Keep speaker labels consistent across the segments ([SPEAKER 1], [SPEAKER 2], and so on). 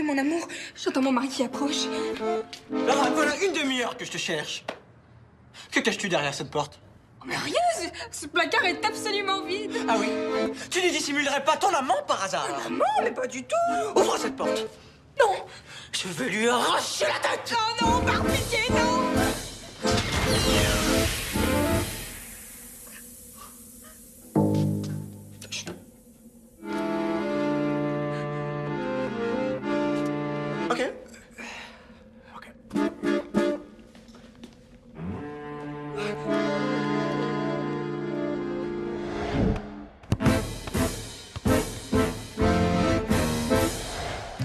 [SPEAKER 1] mon amour. J'entends mon mari qui approche.
[SPEAKER 2] Laura, voilà une demi-heure que je te cherche. Que caches-tu derrière cette porte?
[SPEAKER 1] Oh, mais rien, ce placard est absolument vide.
[SPEAKER 2] Ah oui? Tu ne dissimulerais pas ton amant par hasard?
[SPEAKER 1] Non, mais pas du tout.
[SPEAKER 2] Ouvre cette porte.
[SPEAKER 1] Non.
[SPEAKER 2] Je veux lui arracher la tête.
[SPEAKER 1] Oh non, par pitié, non.
[SPEAKER 2] OK.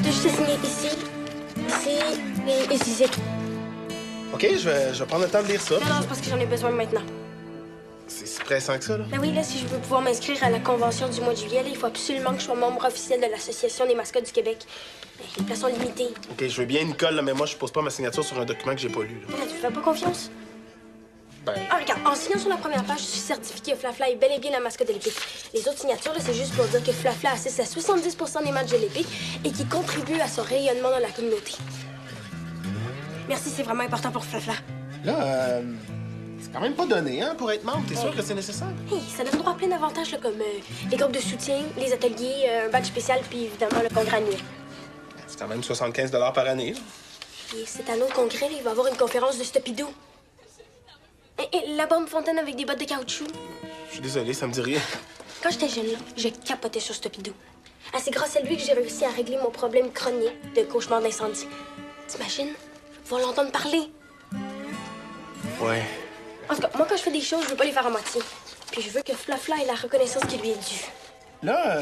[SPEAKER 3] Juste signer ici, et ici.
[SPEAKER 4] OK, je vais prendre le temps de lire ça.
[SPEAKER 3] Non, c'est parce que j'en ai besoin maintenant.
[SPEAKER 4] C'est si pressant que ça, là?
[SPEAKER 3] Ben oui, là, si je veux pouvoir m'inscrire à la convention du mois de juillet, là, il faut absolument que je sois membre officiel de l'Association des mascottes du Québec. Ben, les places sont limitées.
[SPEAKER 4] OK, je veux bien, Nicole, là, mais moi, je pose pas ma signature sur un document que j'ai pas lu, là.
[SPEAKER 3] Là, tu me fais pas confiance?
[SPEAKER 4] Ben...
[SPEAKER 3] Ah, regarde, en signant sur la première page, je suis certifié que Flafla est bel et bien la mascotte de l'Épique. Les autres signatures, là, c'est juste pour dire que Flafla assiste à 70 % des matchs de l'Épique et qui contribue à son rayonnement dans la communauté. Merci, c'est vraiment important pour Flafla.
[SPEAKER 4] Là, c'est quand même pas donné, hein, pour être membre. T'es sûr que c'est nécessaire?
[SPEAKER 3] Hey, ça donne droit à plein d'avantages, là, comme les groupes de soutien, les ateliers, un badge spécial, puis évidemment le congrès annuel.
[SPEAKER 4] C'est quand même 75 $ par année, là.
[SPEAKER 3] Et c'est à notre congrès, là, il va y avoir une conférence de Stopidou. Et la bombe fontaine avec des bottes de caoutchouc.
[SPEAKER 4] Je suis désolé, ça me dit rien.
[SPEAKER 3] Quand j'étais jeune, là, je capotais sur Stopidou. Ah, c'est grâce à lui que j'ai réussi à régler mon problème chronique de cauchemar d'incendie. T'imagines? Je vais pouvoir l'entendre parler.
[SPEAKER 4] Ouais.
[SPEAKER 3] En tout cas, moi, quand je fais des choses, je veux pas les faire à moitié. Puis je veux que Flafla ait la reconnaissance qui lui est due.
[SPEAKER 4] Là,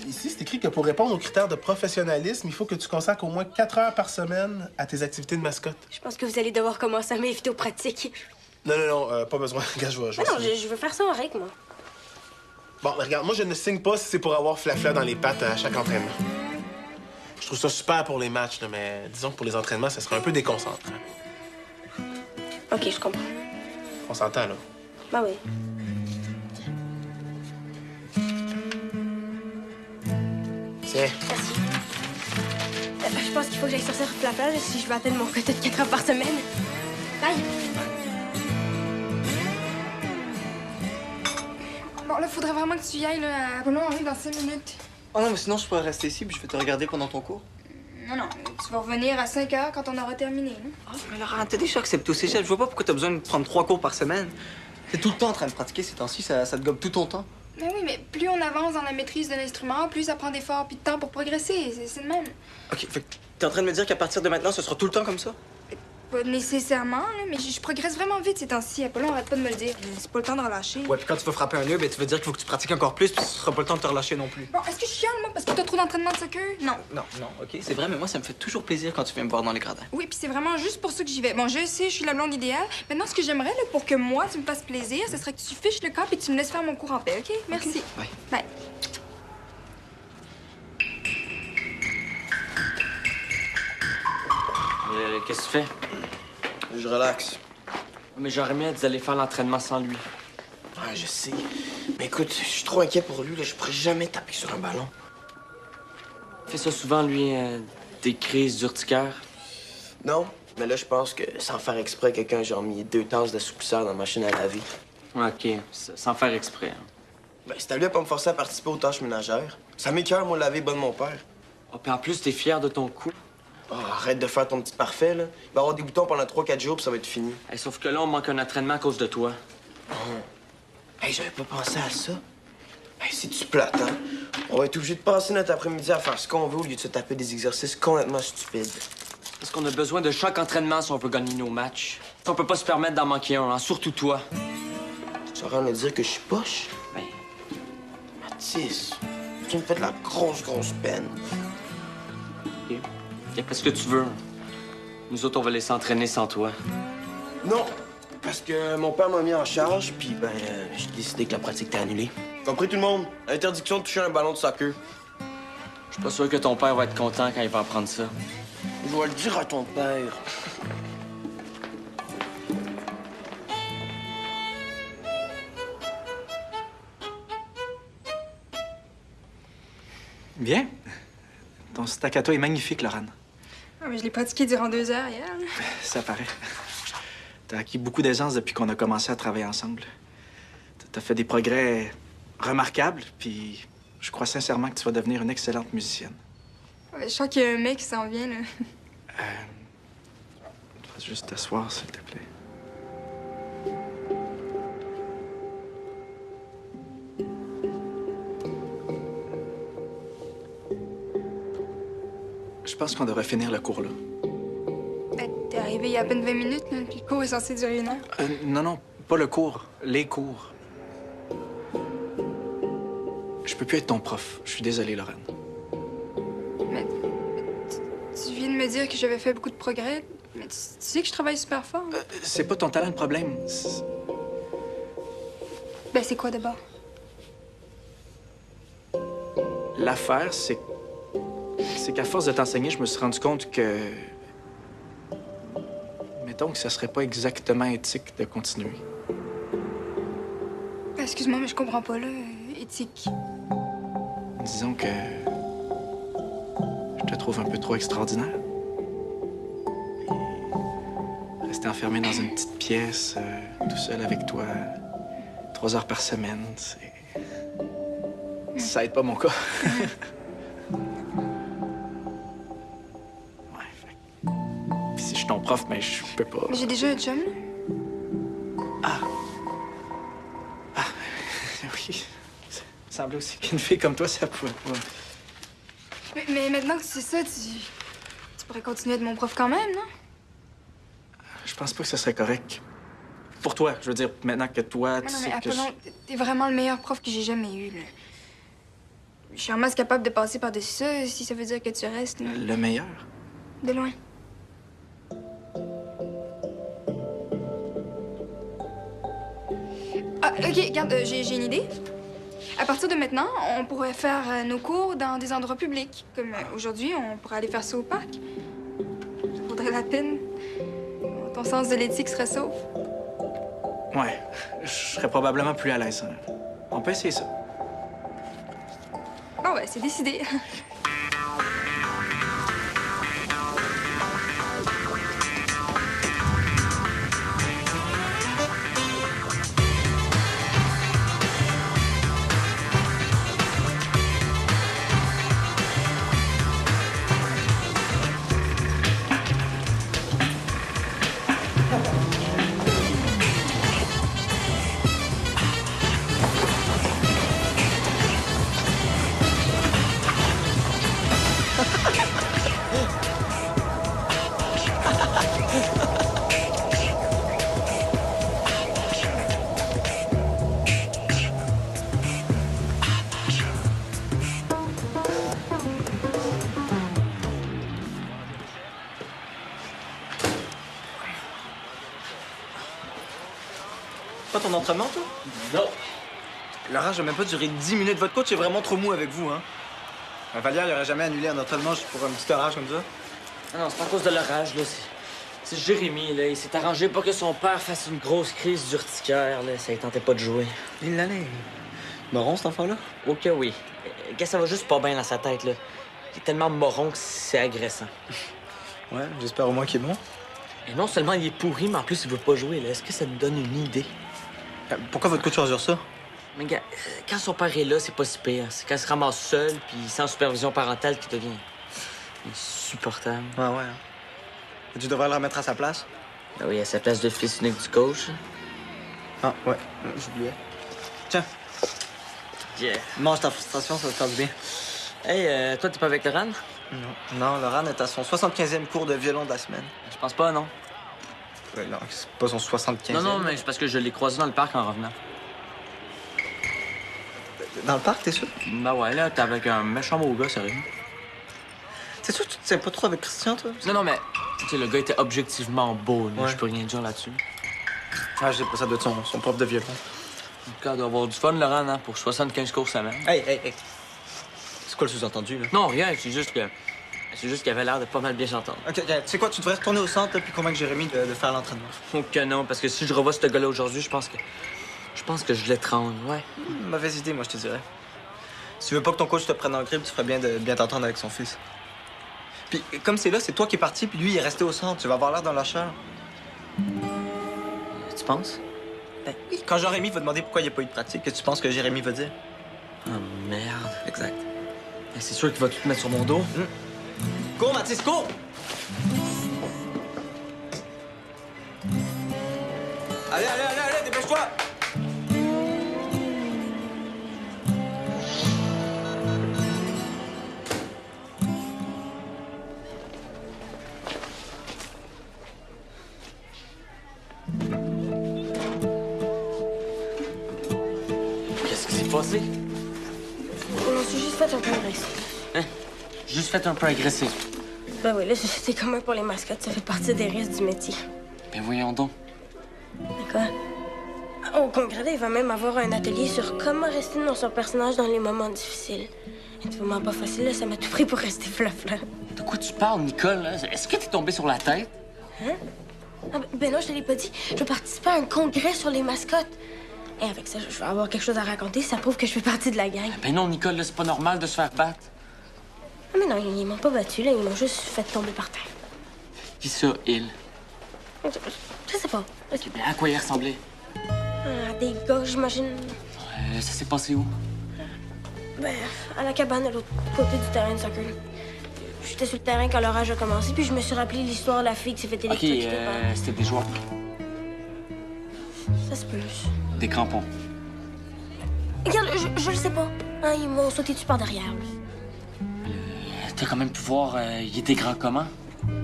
[SPEAKER 4] ici, c'est écrit que pour répondre aux critères de professionnalisme, il faut que tu consacres au moins 4 heures par semaine à tes activités de mascotte.
[SPEAKER 3] Je pense que vous allez devoir commencer à m'inviter aux pratiques.
[SPEAKER 4] Non, pas besoin. Regarde, je vais
[SPEAKER 3] Ah non,
[SPEAKER 4] signer.
[SPEAKER 3] je veux faire ça en règle, moi.
[SPEAKER 4] Bon, mais regarde, moi, je ne signe pas si c'est pour avoir Flafla dans les pattes à chaque entraînement. Je trouve ça super pour les matchs, là, mais disons que pour les entraînements, ça serait un peu déconcentrant.
[SPEAKER 3] OK, je comprends.
[SPEAKER 4] On s'entend, là.
[SPEAKER 3] Bah oui.
[SPEAKER 4] Tiens.
[SPEAKER 3] Merci. Je pense qu'il faut que j'aille sortir Flafla là, si je veux atteindre mon quota de 4 heures par semaine. Bye!
[SPEAKER 1] Bon, là, faudrait vraiment que tu y ailles, là. Apollon arrive dans 5 minutes.
[SPEAKER 2] Oh non, mais sinon, je pourrais rester ici puis je vais te regarder pendant ton cours.
[SPEAKER 1] Non, tu vas revenir à 5 heures quand on aura terminé, hein.
[SPEAKER 2] Ah, mais Laura, t'as déjà accepté au cégep. Je vois pas pourquoi t'as besoin de prendre 3 cours par semaine. T'es tout le temps en train de pratiquer ces temps-ci, ça te gobe tout ton temps.
[SPEAKER 1] Mais oui, mais plus on avance dans la maîtrise de l'instrument, plus ça prend d'efforts puis de temps pour progresser. C'est le même.
[SPEAKER 2] OK, fait que t'es en train de me dire qu'à partir de maintenant, ce sera tout le temps comme ça?
[SPEAKER 1] Pas nécessairement, là, mais je progresse vraiment vite ces temps-ci. Apollon arrête pas de me le dire. C'est pas le temps de relâcher.
[SPEAKER 2] Ouais, puis quand tu vas frapper un nœud, ben tu vas dire qu'il faut que tu pratiques encore plus, puis ce sera pas le temps de te relâcher non plus.
[SPEAKER 1] Bon, est-ce que je chiale, moi, parce que t'as trop d'entraînement de soccer? Non.
[SPEAKER 2] Non, OK, c'est vrai, mais moi, ça me fait toujours plaisir quand tu viens me voir dans les gradins.
[SPEAKER 1] Oui, puis c'est vraiment juste pour ça que j'y vais. Bon, je sais, je suis la blonde idéale. Maintenant, ce que j'aimerais, là, pour que moi, tu me fasses plaisir, ce serait que tu fiches le camp et tu me laisses faire mon cours en paix, OK? Merci.
[SPEAKER 2] Bye.
[SPEAKER 1] Bye.
[SPEAKER 5] Qu'est-ce que tu fais?
[SPEAKER 2] Je relaxe.
[SPEAKER 5] Mais j'aurais mieux d'aller faire l'entraînement sans lui.
[SPEAKER 2] Ah, je sais. Mais écoute, je suis trop inquiet pour lui, là. Je pourrais jamais taper sur un ballon.
[SPEAKER 5] Il fait ça souvent, lui, des crises d'urticaire.
[SPEAKER 2] Non, mais là, je pense que sans faire exprès, quelqu'un a genre mis 2 tasses d'assouplisseur dans la machine à laver.
[SPEAKER 5] OK, sans faire exprès. Hein.
[SPEAKER 2] Ben, c'est à lui à pas me forcer à participer aux tâches ménagères. Ça m'écoeure, moi, laver bonne mon père.
[SPEAKER 5] Oh, puis en plus, t'es fier de ton coup.
[SPEAKER 2] Oh, arrête de faire ton petit parfait, là. Il va y avoir des boutons pendant 3-4 jours, puis ça va être fini.
[SPEAKER 5] Hey, sauf que là, on manque un entraînement à cause de toi.
[SPEAKER 2] Hey, j'avais pas pensé à ça. Hey, c'est-tu plate, hein? On va être obligé de passer notre après-midi à faire ce qu'on veut au lieu de se taper des exercices complètement stupides.
[SPEAKER 5] Parce qu'on a besoin de chaque entraînement si on veut gagner nos matchs. On peut pas se permettre d'en manquer un, hein, surtout toi.
[SPEAKER 2] Tu vas me dire que je suis poche?
[SPEAKER 5] Ben,
[SPEAKER 2] Mathis, tu me fais de la grosse peine.
[SPEAKER 5] OK. Qu'est-ce que tu veux? Nous autres, on va laisser entraîner sans toi.
[SPEAKER 2] Non, parce que mon père m'a mis en charge, puis ben, j'ai décidé que la pratique était annulée. Compris tout le monde? Interdiction de toucher un ballon de soccer.
[SPEAKER 5] Je suis pas sûr que ton père va être content quand il va apprendre ça.
[SPEAKER 2] Je vais le dire à ton père.
[SPEAKER 6] Bien. Ton staccato est magnifique, Laurent.
[SPEAKER 1] Ah, mais je l'ai pratiqué durant 2 heures hier.
[SPEAKER 6] Ça paraît. T'as acquis beaucoup d'aisance depuis qu'on a commencé à travailler ensemble. T'as fait des progrès remarquables, puis je crois sincèrement que tu vas devenir une excellente musicienne.
[SPEAKER 1] Ouais, je crois qu'il y a un mec qui s'en vient, là.
[SPEAKER 6] Tu vas juste t'asseoir, s'il te plaît. Je pense qu'on devrait finir le cours, là.
[SPEAKER 1] Ben, t'es arrivé il y a à peine 20 minutes, là, puis le cours est censé durer 1 heure.
[SPEAKER 6] Non, pas le cours. Les cours. Je peux plus être ton prof. Je suis désolé, Lorraine.
[SPEAKER 1] Mais tu viens de me dire que j'avais fait beaucoup de progrès, mais tu sais que je travaille super fort. Hein?
[SPEAKER 6] C'est pas ton talent le problème.
[SPEAKER 1] Ben, c'est quoi d'abord?
[SPEAKER 6] L'affaire, c'est qu'à force de t'enseigner, je me suis rendu compte que... Mettons que ça serait pas exactement éthique de continuer.
[SPEAKER 1] Excuse-moi, mais je comprends pas, là. Éthique.
[SPEAKER 6] Disons que... je te trouve un peu trop extraordinaire. Et rester enfermé dans une petite pièce, tout seul avec toi, 3 heures par semaine, c'est... Ça aide pas mon cas. Puis si je suis ton prof, mais je peux pas.
[SPEAKER 1] Mais j'ai déjà un chum, là.
[SPEAKER 6] Oui. Ça me semblait aussi qu'une fille comme toi, ça pouvait pas.
[SPEAKER 1] Mais maintenant que tu sais ça, tu pourrais continuer à être mon prof quand même, non?
[SPEAKER 6] Je pense pas que ce serait correct. Pour toi, je veux dire, maintenant que toi,
[SPEAKER 1] Mais
[SPEAKER 6] tu
[SPEAKER 1] non,
[SPEAKER 6] sais
[SPEAKER 1] mais
[SPEAKER 6] que
[SPEAKER 1] Apollon, t'es vraiment le meilleur prof que j'ai jamais eu, là. Je suis en masse capable de passer par-dessus ça, si ça veut dire que tu restes, là.
[SPEAKER 6] Le meilleur.
[SPEAKER 1] De loin. Ah, OK, regarde, j'ai une idée. À partir de maintenant, on pourrait faire nos cours dans des endroits publics. Comme aujourd'hui, on pourrait aller faire ça au parc. Ça vaudrait la peine. Ton sens de l'éthique serait sauf.
[SPEAKER 6] Ouais. Je serais probablement plus à l'aise. Hein. On peut essayer ça.
[SPEAKER 1] Bon, ouais, c'est décidé.
[SPEAKER 7] Pas ton entraînement, toi?
[SPEAKER 5] Non.
[SPEAKER 7] Laurent, j'ai même pas duré 10 minutes. Votre coach est vraiment trop mou avec vous, hein? Vallière, il aurait jamais annulé un entraînement juste pour un petit orage comme ça.
[SPEAKER 5] Ah non, c'est pas à cause de l'orage, là. C'est Jérémy, là. Il s'est arrangé pour que son père fasse une grosse crise d'urticaire, là. Ça ne tentait pas de jouer.
[SPEAKER 7] Il l'allait. Moron, cet enfant-là?
[SPEAKER 5] Ok, oui. Gars, ça va juste pas bien dans sa tête, là. Il est tellement moron que c'est agressant.
[SPEAKER 7] Ouais, j'espère au moins qu'il est bon.
[SPEAKER 5] Et non seulement il est pourri, mais en plus, il veut pas jouer, là. Est-ce que ça nous donne une idée?
[SPEAKER 7] Pourquoi votre coach endure ça?
[SPEAKER 5] Mais gars, quand son père est là, c'est pas si pire. C'est quand il se ramasse seul, puis sans supervision parentale, qu'il devient insupportable.
[SPEAKER 7] Ouais, ouais. Tu devrais le remettre à sa place.
[SPEAKER 5] Ben oui, à sa place de fils unique du coach.
[SPEAKER 7] Ah, ouais, j'oubliais. Tiens,
[SPEAKER 5] Yeah.
[SPEAKER 7] mange ta frustration, ça va te faire du bien.
[SPEAKER 5] Hey, toi, t'es pas avec Laurent?
[SPEAKER 7] Non. Non, Laurent est à son 75e cours de violon de la semaine.
[SPEAKER 5] Je pense pas, non.
[SPEAKER 7] Ouais, non, c'est pas son 75e.
[SPEAKER 5] Non, mais c'est parce que je l'ai croisé dans le parc en revenant.
[SPEAKER 7] Dans le parc, t'es sûr?
[SPEAKER 5] Ben ouais, là, t'es avec un méchant beau gars, sérieux.
[SPEAKER 7] T'es sûr que tu te tiens pas trop avec Christian, toi?
[SPEAKER 5] Non, mais, tu sais, le gars était objectivement beau, là.
[SPEAKER 7] Ouais.
[SPEAKER 5] Je peux rien dire là-dessus.
[SPEAKER 7] Ah, je sais pas, ça doit être son prof de violon.
[SPEAKER 5] En tout cas, il doit avoir du fun, Laurent, hein, pour 75 cours semaine.
[SPEAKER 7] Hey. C'est quoi le sous-entendu, là?
[SPEAKER 5] Non, rien, c'est juste qu'il avait l'air de pas mal bien s'entendre.
[SPEAKER 7] OK, tu sais quoi, tu devrais retourner au centre puis convaincre Jérémy de faire l'entraînement.
[SPEAKER 5] Oh que non, parce que si je revois ce gars-là aujourd'hui, je pense que je l'étrangle, ouais.
[SPEAKER 7] Mauvaise idée, moi, je te dirais. Si tu veux pas que ton coach te prenne en grippe, tu ferais bien de bien t'entendre avec son fils. Puis comme c'est là, c'est toi qui es parti, puis lui, il est resté au centre. Tu vas avoir l'air d'un lâcheur.
[SPEAKER 5] Tu penses?
[SPEAKER 7] Ben oui, quand Jérémy va demander pourquoi il n'y a pas eu de pratique, qu'est-ce que tu penses que Jérémy va dire?
[SPEAKER 5] Oh, merde.
[SPEAKER 7] Exact.
[SPEAKER 5] C'est sûr qu'il va tout mettre sur mon dos.
[SPEAKER 7] Cours, Mathis, cours! Allez, allez, allez, allez, dépêche-toi!
[SPEAKER 5] Qu'est-ce qui s'est passé?
[SPEAKER 3] On s'est juste fait un peu agressif.
[SPEAKER 5] Hein? Juste fait un peu agressif.
[SPEAKER 3] Ben oui, là, c'est commun pour les mascottes. Ça fait partie des risques du métier.
[SPEAKER 5] Ben voyons donc.
[SPEAKER 3] D'accord. Au congrès, il va même avoir un atelier sur comment rester dans son personnage dans les moments difficiles. C'est vraiment pas facile, là. Ça m'a tout pris pour rester flafla.
[SPEAKER 5] De quoi tu parles, Nicole? Est-ce que t'es tombé sur la tête?
[SPEAKER 3] Hein? Ah, ben non, je te l'ai pas dit. Je vais participer à un congrès sur les mascottes. Et avec ça, je vais avoir quelque chose à raconter. Ça prouve que je fais partie de la gang.
[SPEAKER 5] Ben non, Nicole, là, c'est pas normal de se faire battre.
[SPEAKER 3] Ah, mais non, ils m'ont pas battu, là. Ils m'ont juste fait tomber par terre.
[SPEAKER 5] Qui ça, il?
[SPEAKER 3] Je sais pas.
[SPEAKER 5] Ben à quoi il ressemblait?
[SPEAKER 3] Ah, des gars, j'imagine.
[SPEAKER 5] Ça s'est passé où?
[SPEAKER 3] Ben, à la cabane, à l'autre côté du terrain de soccer. J'étais sur le terrain quand l'orage a commencé, puis je me suis rappelé l'histoire de la fille qui s'est fait
[SPEAKER 5] OK,
[SPEAKER 3] électrocuter par...
[SPEAKER 5] c'était des joueurs.
[SPEAKER 3] Ça se peut.
[SPEAKER 5] Des crampons.
[SPEAKER 3] Regarde, je le sais pas. Hein, ils m'ont sauté dessus par derrière.
[SPEAKER 5] T'as quand même pu voir, il était grand comment?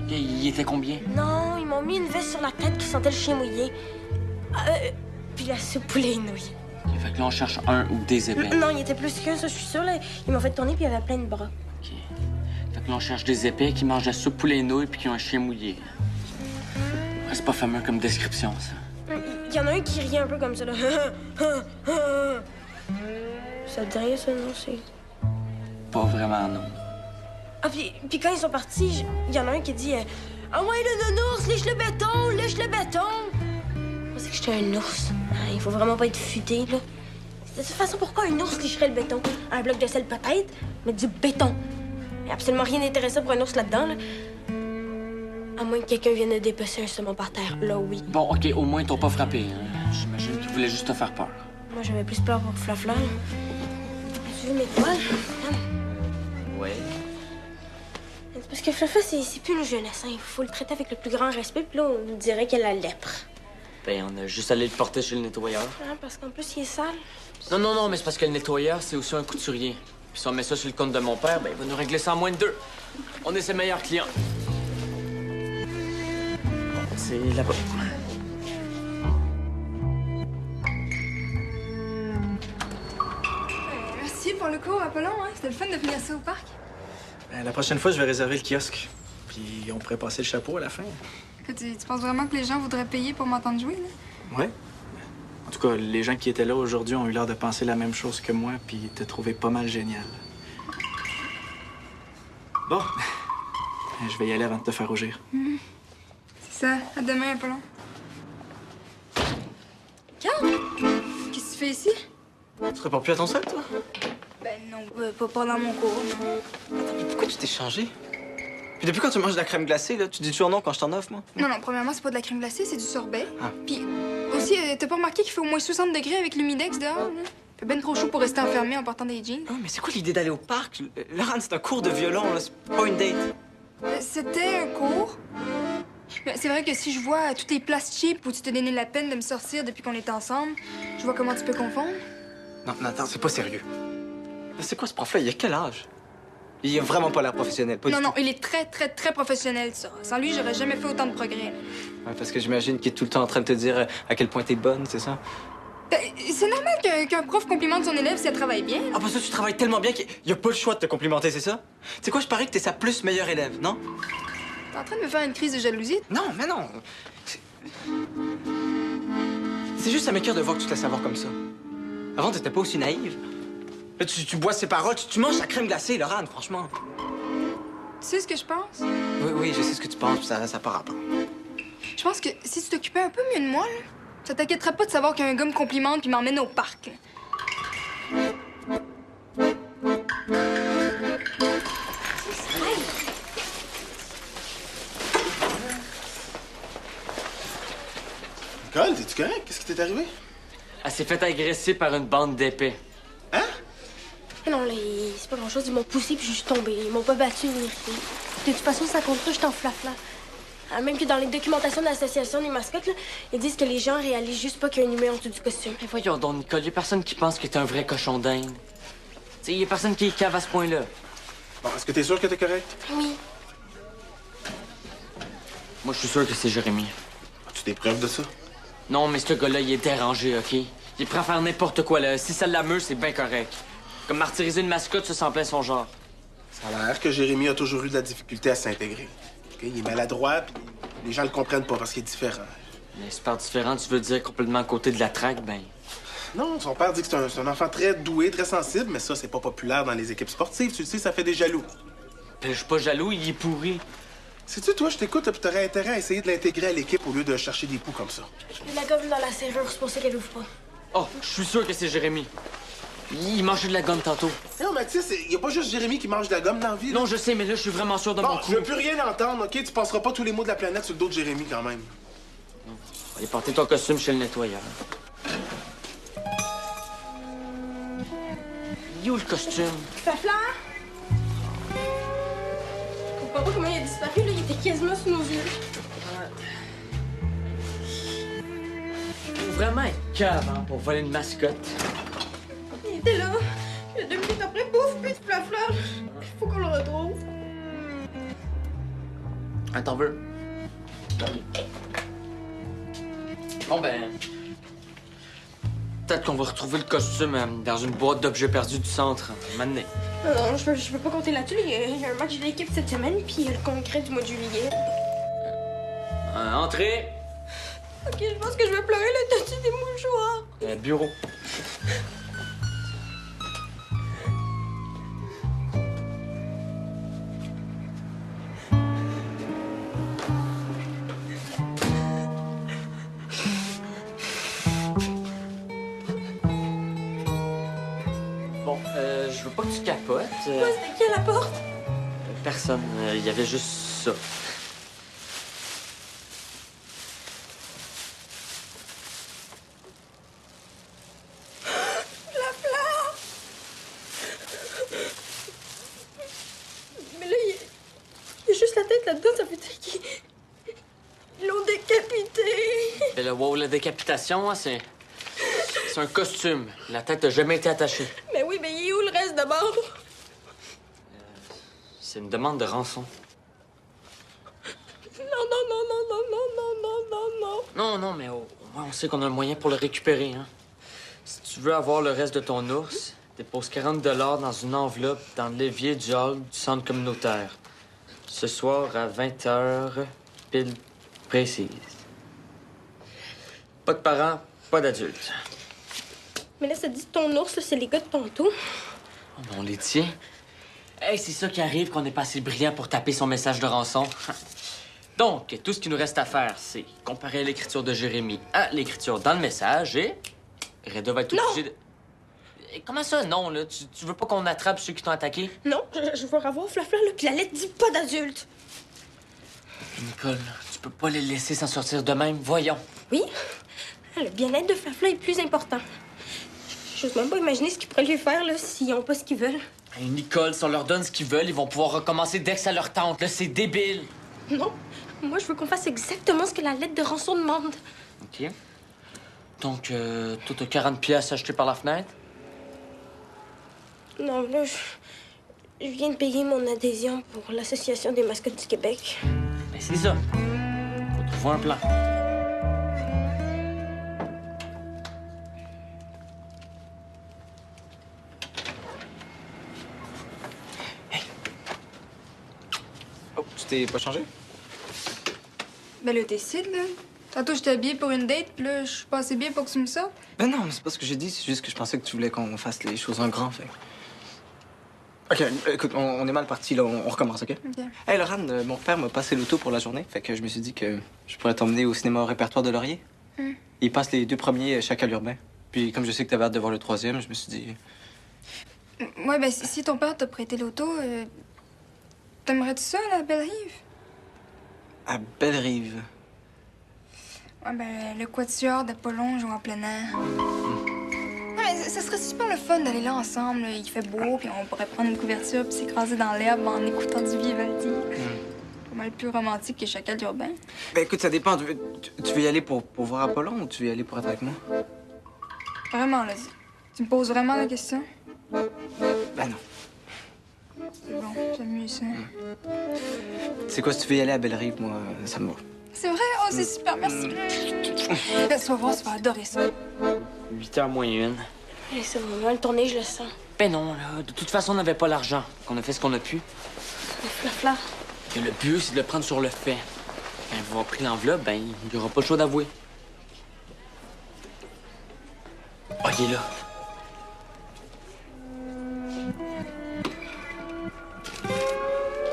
[SPEAKER 5] Il était combien?
[SPEAKER 3] Non, ils m'ont mis une veste sur la tête qui sentait le chien mouillé. Puis la soupe poulet nouilles.
[SPEAKER 5] Fait que là, on cherche un ou des épais.
[SPEAKER 3] Non, il était plus qu'un, ça, je suis sûre. Là. Ils m'ont fait tourner, puis il y avait plein de bras.
[SPEAKER 5] OK. Fait que là, on cherche des épais qui mangent la soupe poulet nouilles puis qui ont un chien mouillé. Ouais, c'est pas fameux comme description, ça.
[SPEAKER 3] Il y en a un qui riait un peu comme ça, là. Ça te dit rien, ça, non? C'est...
[SPEAKER 5] Pas vraiment, non.
[SPEAKER 3] Ah, puis quand ils sont partis, il y en a un qui dit ah ouais, le nounours, lèche le béton, lèche le béton. Moi, c'est que j'étais un ours. Ah, il faut vraiment pas être futé, là. De toute façon, pourquoi un ours licherait le béton? Un bloc de sel, peut-être, mais du béton. Il n'y a absolument rien d'intéressant pour un ours là-dedans, là. À moins que quelqu'un vienne de dépecer un saumon par terre. Là, oui.
[SPEAKER 5] Bon, OK, au moins, ils t'ont pas frappé. Hein? J'imagine qu'ils voulaient juste te faire peur.
[SPEAKER 3] Moi, j'avais plus peur pour Flafla. Tu veux mes toiles?
[SPEAKER 5] Ouais.
[SPEAKER 3] C'est parce que Flafla, c'est plus une jeunesse. Hein. Il faut le traiter avec le plus grand respect. Puis là, on dirait qu'elle a la lèpre.
[SPEAKER 5] Ben, on a juste allé le porter chez le nettoyeur.
[SPEAKER 3] Hein, parce qu'en plus, il est sale.
[SPEAKER 5] Non, mais c'est parce que le nettoyeur, c'est aussi un couturier. Puis si on met ça sur le compte de mon père, ben, il va nous régler ça en moins de 2. On est ses meilleurs clients. Bon, c'est là-bas.
[SPEAKER 1] Merci pour le cours, Apollon. Hein? C'était le fun de finir ça au parc.
[SPEAKER 6] Ben, la prochaine fois, je vais réserver le kiosque. Puis on pourrait passer le chapeau à la fin.
[SPEAKER 1] Écoute, tu penses vraiment que les gens voudraient payer pour m'entendre jouer, là?
[SPEAKER 6] Ouais. En tout cas, les gens qui étaient là aujourd'hui ont eu l'air de penser la même chose que moi, puis te trouver pas mal génial. Bon. Je vais y aller avant de te faire rougir.
[SPEAKER 1] C'est ça. À demain, Apollon.
[SPEAKER 3] Carl!
[SPEAKER 1] Qu'est-ce que tu fais ici?
[SPEAKER 7] Tu réponds plus à ton sel, toi?
[SPEAKER 1] Ben non, pas dans mon cours.
[SPEAKER 7] Pourquoi tu t'es changé? Puis depuis quand tu manges de la crème glacée, là, tu dis toujours non quand je t'en offre, moi?
[SPEAKER 1] Non, premièrement, c'est pas de la crème glacée, c'est du sorbet.
[SPEAKER 7] Ah.
[SPEAKER 1] Puis aussi, t'as pas remarqué qu'il fait au moins 60 degrés avec l'humidex dehors, là? Il fait ben trop chaud pour rester enfermé en portant des jeans.
[SPEAKER 7] Oh, mais c'est quoi l'idée d'aller au parc? Laurent, c'est un cours de violon, là, c'est pas une date.
[SPEAKER 1] C'était un cours. Mais c'est vrai que si je vois toutes les places cheap où tu t'es donné la peine de me sortir depuis qu'on est ensemble, je vois comment tu peux confondre.
[SPEAKER 7] Non, attends, c'est pas sérieux. C'est quoi ce prof-là? Il a quel âge? Il a vraiment pas l'air professionnel, pas du
[SPEAKER 1] Non,
[SPEAKER 7] tout.
[SPEAKER 1] il est très, très, très professionnel, ça. Sans lui, j'aurais jamais fait autant de progrès.
[SPEAKER 7] Ouais, parce que j'imagine qu'il est tout le temps en train de te dire à quel point t'es bonne, c'est ça?
[SPEAKER 1] Ben, c'est normal qu'un prof complimente son élève si elle travaille bien.
[SPEAKER 7] Ah, parce que tu travailles tellement bien qu'il y a pas le choix de te complimenter, c'est ça? Tu sais quoi, je parie que t'es sa plus meilleure élève, non?
[SPEAKER 1] T'es en train de me faire une crise de jalousie?
[SPEAKER 7] Non, mais non. C'est juste ça m'écoeure de voir que tu te laisses avoir comme ça. Avant, t'étais pas aussi naïve. Là, tu bois ses paroles, tu manges la crème glacée, Laurent, franchement.
[SPEAKER 1] Tu sais ce que je pense?
[SPEAKER 7] Oui, je sais ce que tu penses, puis ça n'a pas rapport.
[SPEAKER 1] Je pense que si tu t'occupais un peu mieux de moi, là, ça t'inquiéterait pas de savoir qu'un gars me complimente puis m'emmène au parc. Là.
[SPEAKER 3] Hey!
[SPEAKER 4] correct? Qu'est-ce qui t'est arrivé?
[SPEAKER 5] Elle s'est fait agresser par une bande d'épais.
[SPEAKER 4] Hein?
[SPEAKER 3] Non, là, c'est pas grand-chose. Ils m'ont poussé puis je suis tombée. Ils m'ont pas battu ni rien. De toute façon, ça compte pas, j'étais en flafla. Ah, même que dans les documentations de l'association des mascottes, là, ils disent que les gens réalisent juste pas qu'il y a un humain en dessous du costume.
[SPEAKER 5] Mais voyons donc, Nicole, y a personne qui pense que t'es un vrai cochon d'Inde. T'sais, y a personne qui est cave à ce point-là.
[SPEAKER 4] Bon, est-ce que t'es sûr que t'es correct?
[SPEAKER 3] Oui.
[SPEAKER 5] Moi, je suis sûr que c'est Jérémy.
[SPEAKER 4] As-tu des preuves de ça?
[SPEAKER 5] Non, mais ce gars-là, il est dérangé, OK? Il est prêt à faire n'importe quoi, là. Si ça l'ameuse, c'est bien correct. Comme martyriser une mascotte, ça s'en plein son genre.
[SPEAKER 4] Ça a l'air que Jérémy a toujours eu de la difficulté à s'intégrer. OK? Il est maladroit, puis les gens le comprennent pas parce qu'il est différent.
[SPEAKER 5] Mais c'est par différent, tu veux dire complètement à côté de la traque, ben...
[SPEAKER 4] Non, son père dit que c'est un enfant très doué, très sensible, mais ça, c'est pas populaire dans les équipes sportives. Tu le sais, ça fait des jaloux.
[SPEAKER 5] Ben, je suis pas jaloux, il est pourri.
[SPEAKER 4] Sais-tu, toi, je t'écoute, puis t'aurais intérêt à essayer de l'intégrer à l'équipe au lieu de chercher des poux comme ça.
[SPEAKER 3] Il y a de la gomme dans la serrure, c'est pour ça qu'elle ouvre pas.
[SPEAKER 5] Oh, je suis sûr que c'est Jérémy. Il mangeait de la gomme tantôt.
[SPEAKER 4] Non, Mathis, il y a pas juste Jérémy qui mange de la gomme dans la vie. Là.
[SPEAKER 5] Non, je sais, mais là, je suis vraiment sûr de mon
[SPEAKER 4] Bon,
[SPEAKER 5] coup.
[SPEAKER 4] je veux plus rien entendre, OK? Tu passeras pas tous les mots de la planète sur le dos de Jérémy, quand même.
[SPEAKER 5] Allez porter ton costume chez le nettoyeur. Il est où le costume?
[SPEAKER 3] Flafla! Je comprends pas comment il a disparu, là. Il était quasiment sous nos yeux.
[SPEAKER 5] Faut vraiment être cave, hein, pour voler une mascotte.
[SPEAKER 3] Il était là. Puis 2 minutes après, pouf, plus de Flafla. Il faut qu'on le retrouve.
[SPEAKER 5] Ah, t'en veux? Bon, ben... Peut-être qu'on va retrouver le costume dans une boîte d'objets perdus du centre, maintenant.
[SPEAKER 3] Non, je peux pas compter là-dessus. Il y a un match de l'équipe cette semaine, puis il y a le congrès du mois de juillet.
[SPEAKER 5] Entrée!
[SPEAKER 3] Ok, je pense que je vais pleurer, là. T'as-tu des mouchoirs?
[SPEAKER 5] Bureau. Bon, je veux pas que tu capotes.
[SPEAKER 3] Ouais, c'était qui à la porte?
[SPEAKER 5] Personne. Il y avait juste ça.
[SPEAKER 3] Mais là, il y a juste la tête là-dedans, ça veut dire qu'ils l'ont décapité.
[SPEAKER 5] Et le wow, la décapitation, hein, c'est un costume. La tête n'a jamais été attachée.
[SPEAKER 3] Mais oui, mais il est où le reste d'abord?
[SPEAKER 5] C'est une demande de rançon.
[SPEAKER 3] Non, non, non, non, non, non, non, non, non, non.
[SPEAKER 5] Non, non, mais au moins, on sait qu'on a un moyen pour le récupérer, hein. Si tu veux avoir le reste de ton ours, dépose 40 $ dans une enveloppe dans l'évier du hall du centre communautaire. Ce soir à 20h, pile précise. Pas de parents, pas d'adultes.
[SPEAKER 3] Mais là, ça dit ton ours, là, c'est les gars de tantôt.
[SPEAKER 5] Oh, on les tient. Hey, c'est ça qui arrive qu'on n'est pas assez brillant pour taper son message de rançon. Donc, tout ce qu'il nous reste à faire, c'est comparer l'écriture de Jérémy à l'écriture dans le message et... Reda va être obligée de... Et comment ça, non, là? Tu veux pas qu'on attrape ceux qui t'ont attaqué?
[SPEAKER 3] Non, je veux revoir Flafla, là, puis la lettre dit pas d'adulte.
[SPEAKER 5] Nicole, tu peux pas les laisser s'en sortir de même, voyons.
[SPEAKER 3] Oui, le bien-être de Flafla est plus important. J'ose même pas imaginer ce qu'ils pourraient lui faire, là, s'ils ont pas ce qu'ils veulent.
[SPEAKER 5] Hey, Nicole, si on leur donne ce qu'ils veulent, ils vont pouvoir recommencer dès que ça leur tente, là, c'est débile.
[SPEAKER 3] Non, moi, je veux qu'on fasse exactement ce que la lettre de rançon demande.
[SPEAKER 5] OK. Donc, toi, t'as 40 pièces achetées par la fenêtre?
[SPEAKER 3] Non, là, je viens de payer mon adhésion pour l'Association des mascottes du Québec.
[SPEAKER 5] Ben, c'est ça. Faut trouver un plan.
[SPEAKER 7] Oh, tu t'es pas changé?
[SPEAKER 1] Ben là, décide, là. Tantôt, j'étais habillée pour une date, puis là, je suis pas assez bien pour que tu me sortes.
[SPEAKER 7] Ben non, mais c'est pas ce que j'ai dit. C'est juste que je pensais que tu voulais qu'on fasse les choses en grand, fait. OK, écoute, on est mal parti, là. On recommence, OK?
[SPEAKER 1] OK.
[SPEAKER 7] Hey, Laurent, mon père m'a passé l'auto pour la journée, fait que je me suis dit que je pourrais t'emmener au cinéma répertoire de Laurier. Il passe les 2 premiers chaque à l'urbain. Puis comme je sais que t'avais hâte de voir le 3e, je me suis dit...
[SPEAKER 1] Ouais, ben si ton père t'a prêté l'auto, t'aimerais-tu ça, la Belle-Rive?
[SPEAKER 7] À Belle-Rive.
[SPEAKER 1] Ouais, ben, le quatuor d'Apollon joue en plein air. Ouais, mais ça serait super le fun d'aller là ensemble. Là. Il fait beau, puis on pourrait prendre une couverture puis s'écraser dans l'herbe en écoutant du Vivaldi. Pas mal plus romantique que Chacal urbain.
[SPEAKER 7] Ben écoute, ça dépend. Tu veux y aller pour voir Apollon ou tu veux y aller pour être avec moi?
[SPEAKER 1] Vraiment, là. Tu me poses vraiment la question?
[SPEAKER 7] Ben non.
[SPEAKER 1] C'est bon, j'aime mieux ça.
[SPEAKER 7] C'est quoi, si tu veux y aller à Belle-Rive, moi, ça me va.
[SPEAKER 1] C'est vrai? Oh, c'est super, merci. Ben, tu vas voir, tu vas adorer ça.
[SPEAKER 5] 8h moins une.
[SPEAKER 3] Hey, c'est vraiment le tournée, je le sens.
[SPEAKER 5] Ben non, là. De toute façon, on n'avait pas l'argent. On a fait ce qu'on a pu.
[SPEAKER 3] Le flafla.
[SPEAKER 5] Et le but, c'est de le prendre sur le fait. Quand il va avoir pris l'enveloppe, ben, il n'y aura pas le choix d'avouer. Oh, il est là.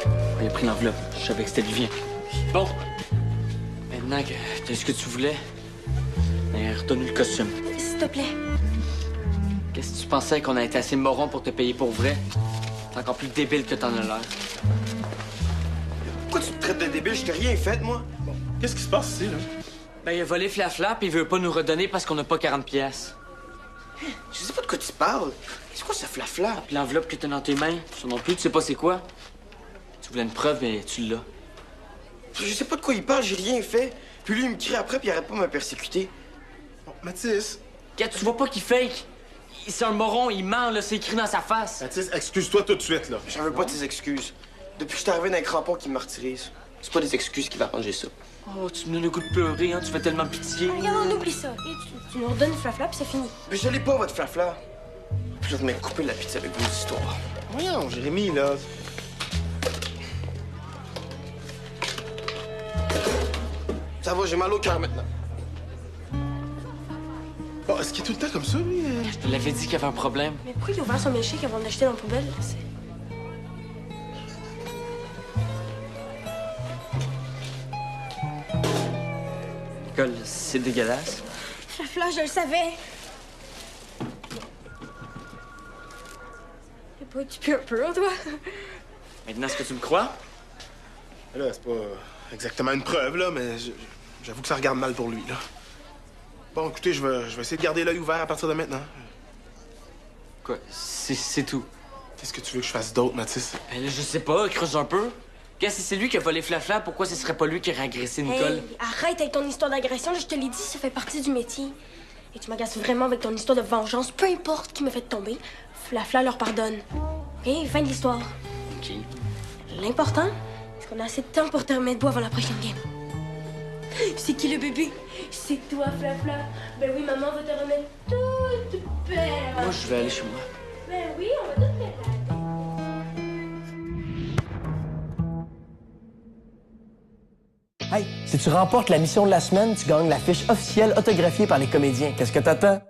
[SPEAKER 5] Oh, il a pris l'enveloppe. Je savais que c'était Vivien. Bon. Maintenant que t'as ce que tu voulais, ben, retenu le costume.
[SPEAKER 3] S'il te plaît.
[SPEAKER 5] Qu'est-ce que tu pensais qu'on a été assez moron pour te payer pour vrai? T'es encore plus débile que t'en as l'air.
[SPEAKER 2] Pourquoi tu me traites de débile? Je t'ai rien fait, moi.
[SPEAKER 4] Qu'est-ce qui se passe ici, là?
[SPEAKER 5] Ben, il a volé Flafla, puis il veut pas nous redonner parce qu'on n'a pas 40 pièces.
[SPEAKER 2] Je sais pas de quoi tu parles. C'est quoi ce flafla?
[SPEAKER 5] Puis l'enveloppe que t'as dans tes mains, ça non plus, tu sais pas c'est quoi? Tu voulais une preuve, mais tu l'as.
[SPEAKER 2] Je sais pas de quoi il parle, j'ai rien fait. Puis lui, il me crie après, puis il arrête pas de me persécuter.
[SPEAKER 4] Bon, Mathis.
[SPEAKER 5] Regarde, tu vois pas qu'il fake? C'est un moron, il ment, là, c'est écrit dans sa face.
[SPEAKER 4] Mathis, excuse-toi tout de suite, là.
[SPEAKER 2] J'en veux pas tes excuses. Depuis que je suis arrivé dans un crampon qui me martyrise, c'est pas des excuses qui m'arrangent ça.
[SPEAKER 5] Oh, tu me donnes le goût de pleurer, hein, tu fais tellement pitié.
[SPEAKER 3] Regarde, on oublie ça. Et tu nous redonnes le flafla, puis c'est fini.
[SPEAKER 2] Mais je l'ai pas, votre flafla. Puis je vais venir couper la pizza avec vos histoires.
[SPEAKER 4] Voyons, Jérémy, là.
[SPEAKER 2] Ça va, j'ai mal au cœur maintenant.
[SPEAKER 4] Bon, est-ce qu'il est tout le temps comme ça, lui?
[SPEAKER 5] Je te l'avais dit qu'il y avait un problème.
[SPEAKER 3] Mais pourquoi il a ouvert son milkshake avant de l'acheter dans la poubelle?
[SPEAKER 5] Nicole, c'est dégueulasse.
[SPEAKER 3] Flafla, je le savais. T'as pas été un peu, toi?
[SPEAKER 5] Maintenant, est-ce que tu me crois?
[SPEAKER 4] Là, c'est pas exactement une preuve, là, mais j'avoue que ça regarde mal pour lui, là. Bon, écoutez, je vais essayer de garder l'œil ouvert à partir de maintenant.
[SPEAKER 5] Quoi? C'est tout.
[SPEAKER 4] Qu'est-ce que tu veux que je fasse d'autre, Mathis?
[SPEAKER 5] Ben là, je sais pas, creuse un peu. Qu'est-ce que c'est lui qui a volé Flafla? Pourquoi ce serait pas lui qui aurait agressé Nicole?
[SPEAKER 3] Hey, arrête avec ton histoire d'agression, là, je te l'ai dit, ça fait partie du métier. Et tu m'agaces vraiment avec ton histoire de vengeance, peu importe qui me fait tomber. Flafla leur pardonne. OK, fin de l'histoire.
[SPEAKER 5] OK.
[SPEAKER 3] L'important, c'est qu'on a assez de temps pour te remettre debout avant la prochaine game. C'est qui le bébé? C'est toi, Flafla. Ben oui, maman va te remettre toute belle.
[SPEAKER 5] Moi, je vais aller chez moi.
[SPEAKER 3] Ben oui, on va tout te mettre.
[SPEAKER 8] Hey, si tu remportes la mission de la semaine, tu gagnes la fiche officielle autographiée par les comédiens. Qu'est-ce que t'attends?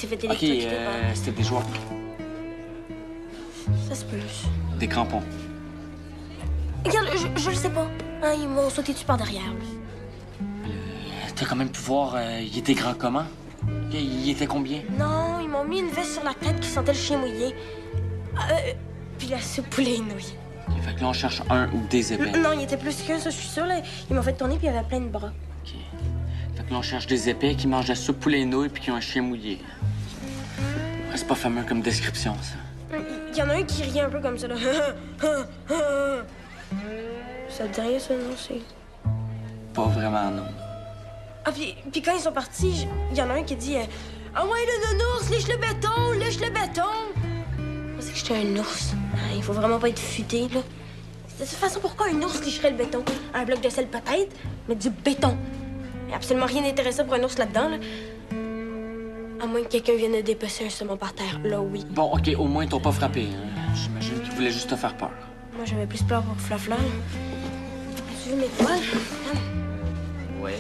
[SPEAKER 3] s'est fait
[SPEAKER 5] OK,
[SPEAKER 3] électrocuter par...
[SPEAKER 5] c'était des joueurs.
[SPEAKER 3] Ça se peut.
[SPEAKER 5] Des crampons.
[SPEAKER 3] Regarde, je le sais pas. Hein, ils m'ont sauté dessus par derrière.
[SPEAKER 5] T'as quand même pu voir, il était grand comment? Il était combien?
[SPEAKER 3] Non, ils m'ont mis une veste sur la tête qui sentait le chien mouillé. Puis la soupe poulet nouilles.
[SPEAKER 5] OK, fait que là, on cherche un ou des épées.
[SPEAKER 3] Non, il était plus que ça, je suis sûre. Là. Ils m'ont fait tourner puis il y avait plein de bras.
[SPEAKER 5] OK. Fait que là, on cherche des épées qui mangent la soupe poulet nouilles puis qui ont un chien mouillé. Ouais, c'est pas fameux comme description, ça.
[SPEAKER 3] Il y en a un qui riait un peu comme ça, là. Ça te dit rien, ça, non? C'est...
[SPEAKER 5] Pas vraiment, non.
[SPEAKER 3] Ah, puis quand ils sont partis, il y en a un qui dit ah ouais, le nounours, lèche le béton, lèche le béton. Moi, c'est que j'étais un ours. Ah, il faut vraiment pas être futé, là. De toute façon, pourquoi un ours licherait le béton? Un bloc de sel, peut-être, mais du béton. Il n'y a absolument rien d'intéressant pour un ours là-dedans, là. À moins que quelqu'un vienne de dépecer un saumon par terre. Là, oui.
[SPEAKER 5] Bon, OK, au moins, ils t'ont pas frappé. Hein? J'imagine qu'ils voulaient juste te faire peur.
[SPEAKER 3] Moi, j'avais plus peur pour Flafla. Tu veux mes toiles?
[SPEAKER 5] Ouais.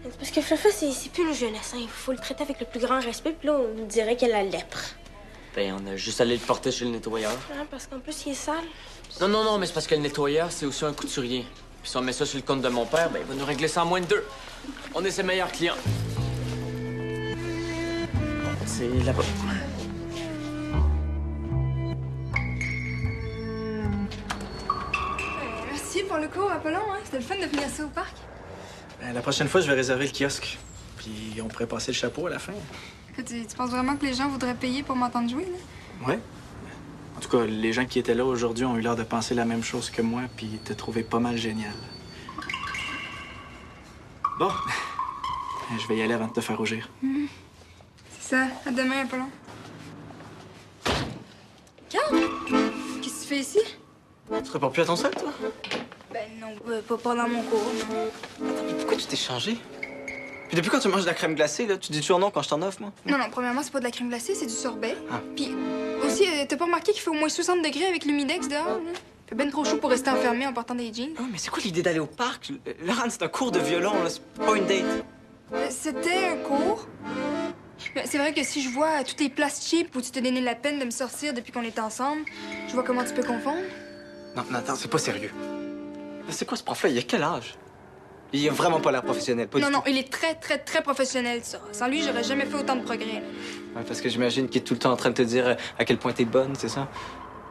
[SPEAKER 3] C'est parce que Flafla, c'est plus une jeunesse. Hein. Il faut le traiter avec le plus grand respect. Puis là, on dirait qu'elle a la lèpre.
[SPEAKER 5] Ben, on a juste allé le porter chez le nettoyeur.
[SPEAKER 3] Hein, parce qu'en plus, il est sale.
[SPEAKER 5] Non, mais c'est parce que le nettoyeur, c'est aussi un couturier. Puis si on met ça sur le compte de mon père, ben, il va nous régler ça en moins de 2. On est ses meilleurs clients. C'est là-bas.
[SPEAKER 1] Merci pour le cours, Apollon. Hein? C'était le fun de finir ça au parc.
[SPEAKER 6] Ben, la prochaine fois, je vais réserver le kiosque. Puis on pourrait passer le chapeau à la fin.
[SPEAKER 1] Écoute, tu penses vraiment que les gens voudraient payer pour m'entendre jouer, là?
[SPEAKER 6] Ouais. En tout cas, les gens qui étaient là aujourd'hui ont eu l'air de penser la même chose que moi, puis te trouver pas mal génial. Bon. Je vais y aller avant de te faire rougir.
[SPEAKER 1] C'est ça. À demain, Apollon. Carl! Qu'est-ce que tu fais ici?
[SPEAKER 7] Tu réponds plus à ton sac, toi?
[SPEAKER 1] Ben non, pas dans mon cours, non.
[SPEAKER 7] Pourquoi tu t'es changé? Puis depuis quand tu manges de la crème glacée, là, tu dis toujours non quand je t'en offre, moi?
[SPEAKER 1] Non, premièrement, c'est pas de la crème glacée, c'est du sorbet.
[SPEAKER 7] Ah.
[SPEAKER 1] Puis aussi, t'as pas remarqué qu'il fait au moins 60 degrés avec l'humidex dehors, là? Il fait ben trop chaud pour rester enfermé en portant des jeans.
[SPEAKER 7] Oh, mais c'est quoi l'idée d'aller au parc? Laurent, c'est un cours de violon, là, c'est pas une date.
[SPEAKER 1] C'était un cours. Mais c'est vrai que si je vois toutes les places cheap où tu t'es donné la peine de me sortir depuis qu'on est ensemble, je vois comment tu peux confondre.
[SPEAKER 7] Non, attends, c'est pas sérieux. C'est quoi ce prof-là? Il a quel âge? Il a vraiment pas l'air professionnel, pas du
[SPEAKER 1] Non,
[SPEAKER 7] tout.
[SPEAKER 1] il est très professionnel, ça. Sans lui, j'aurais jamais fait autant de progrès.
[SPEAKER 7] Ouais, parce que j'imagine qu'il est tout le temps en train de te dire à quel point t'es bonne, c'est ça?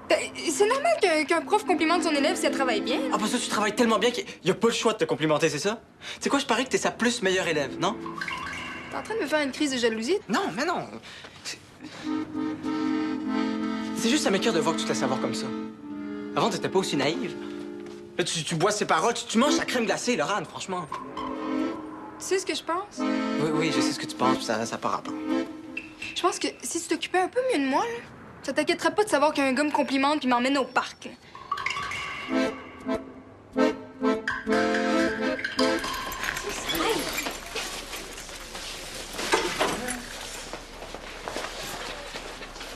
[SPEAKER 1] Ben, c'est normal qu'un prof complimente son élève si elle travaille bien.
[SPEAKER 7] Ah, parce que tu travailles tellement bien qu'il y a pas le choix de te complimenter, c'est ça? Tu sais quoi, je parie que t'es sa plus meilleure élève, non?
[SPEAKER 1] T'es en train de me faire une crise de jalousie?
[SPEAKER 7] Non, mais non. C'est juste ça m'écoeure de voir que tu te laisses avoir comme ça. Avant, t'étais pas aussi naïve. Là, tu bois ses paroles, tu manges la crème glacée, Laurent, franchement.
[SPEAKER 1] Tu sais ce que je pense?
[SPEAKER 7] Oui, je sais ce que tu penses, puis ça n'a pas rapport.
[SPEAKER 1] Je pense que si tu t'occupais un peu mieux de moi, là, ça t'inquiéterait pas de savoir qu'un gars me complimente puis m'emmène au parc. Là.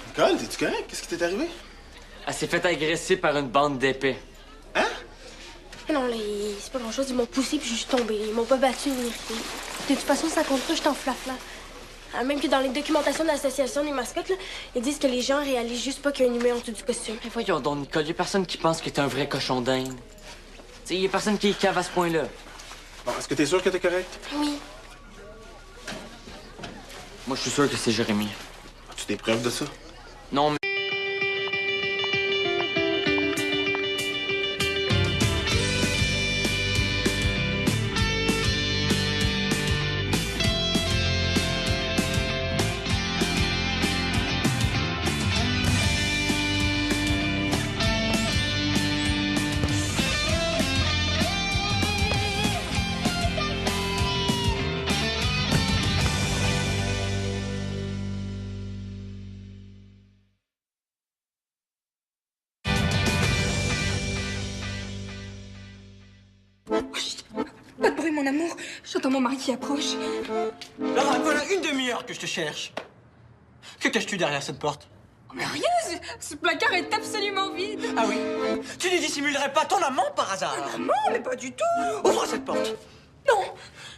[SPEAKER 4] Nicole, t'es-tu correct? Qu'est-ce qui t'est arrivé?
[SPEAKER 5] Elle s'est fait agresser par une bande d'épais.
[SPEAKER 4] Hein?
[SPEAKER 3] Mais non, là, c'est pas grand-chose. Ils m'ont poussé puis je suis tombée. Ils m'ont pas battu ni rien. De toute façon, ça compte pas, je suis en flafla. Même que dans les documentations de l'association des mascottes, là, ils disent que les gens réalisent juste pas qu'il y a un humain en dessous du costume.
[SPEAKER 5] Mais voyons donc, Nicole, y a personne qui pense que t'es un vrai cochon d'Inde. T'sais, y a personne qui est cave à ce point-là.
[SPEAKER 4] Bon, est-ce que t'es sûr que t'es correct?
[SPEAKER 3] Oui.
[SPEAKER 5] Moi, je suis sûr que c'est Jérémy.
[SPEAKER 4] As-tu des preuves de ça?
[SPEAKER 5] Non, mais...
[SPEAKER 1] Pas de bruit, mon amour. J'entends mon mari qui approche.
[SPEAKER 7] Laurent, voilà une demi-heure que je te cherche. Que caches-tu derrière cette porte?
[SPEAKER 1] Mais rien, ce placard est absolument vide.
[SPEAKER 7] Ah oui? Tu ne dissimulerais pas ton amant par hasard?
[SPEAKER 1] Non, mais pas du tout.
[SPEAKER 7] Ouvre cette porte.
[SPEAKER 1] Non.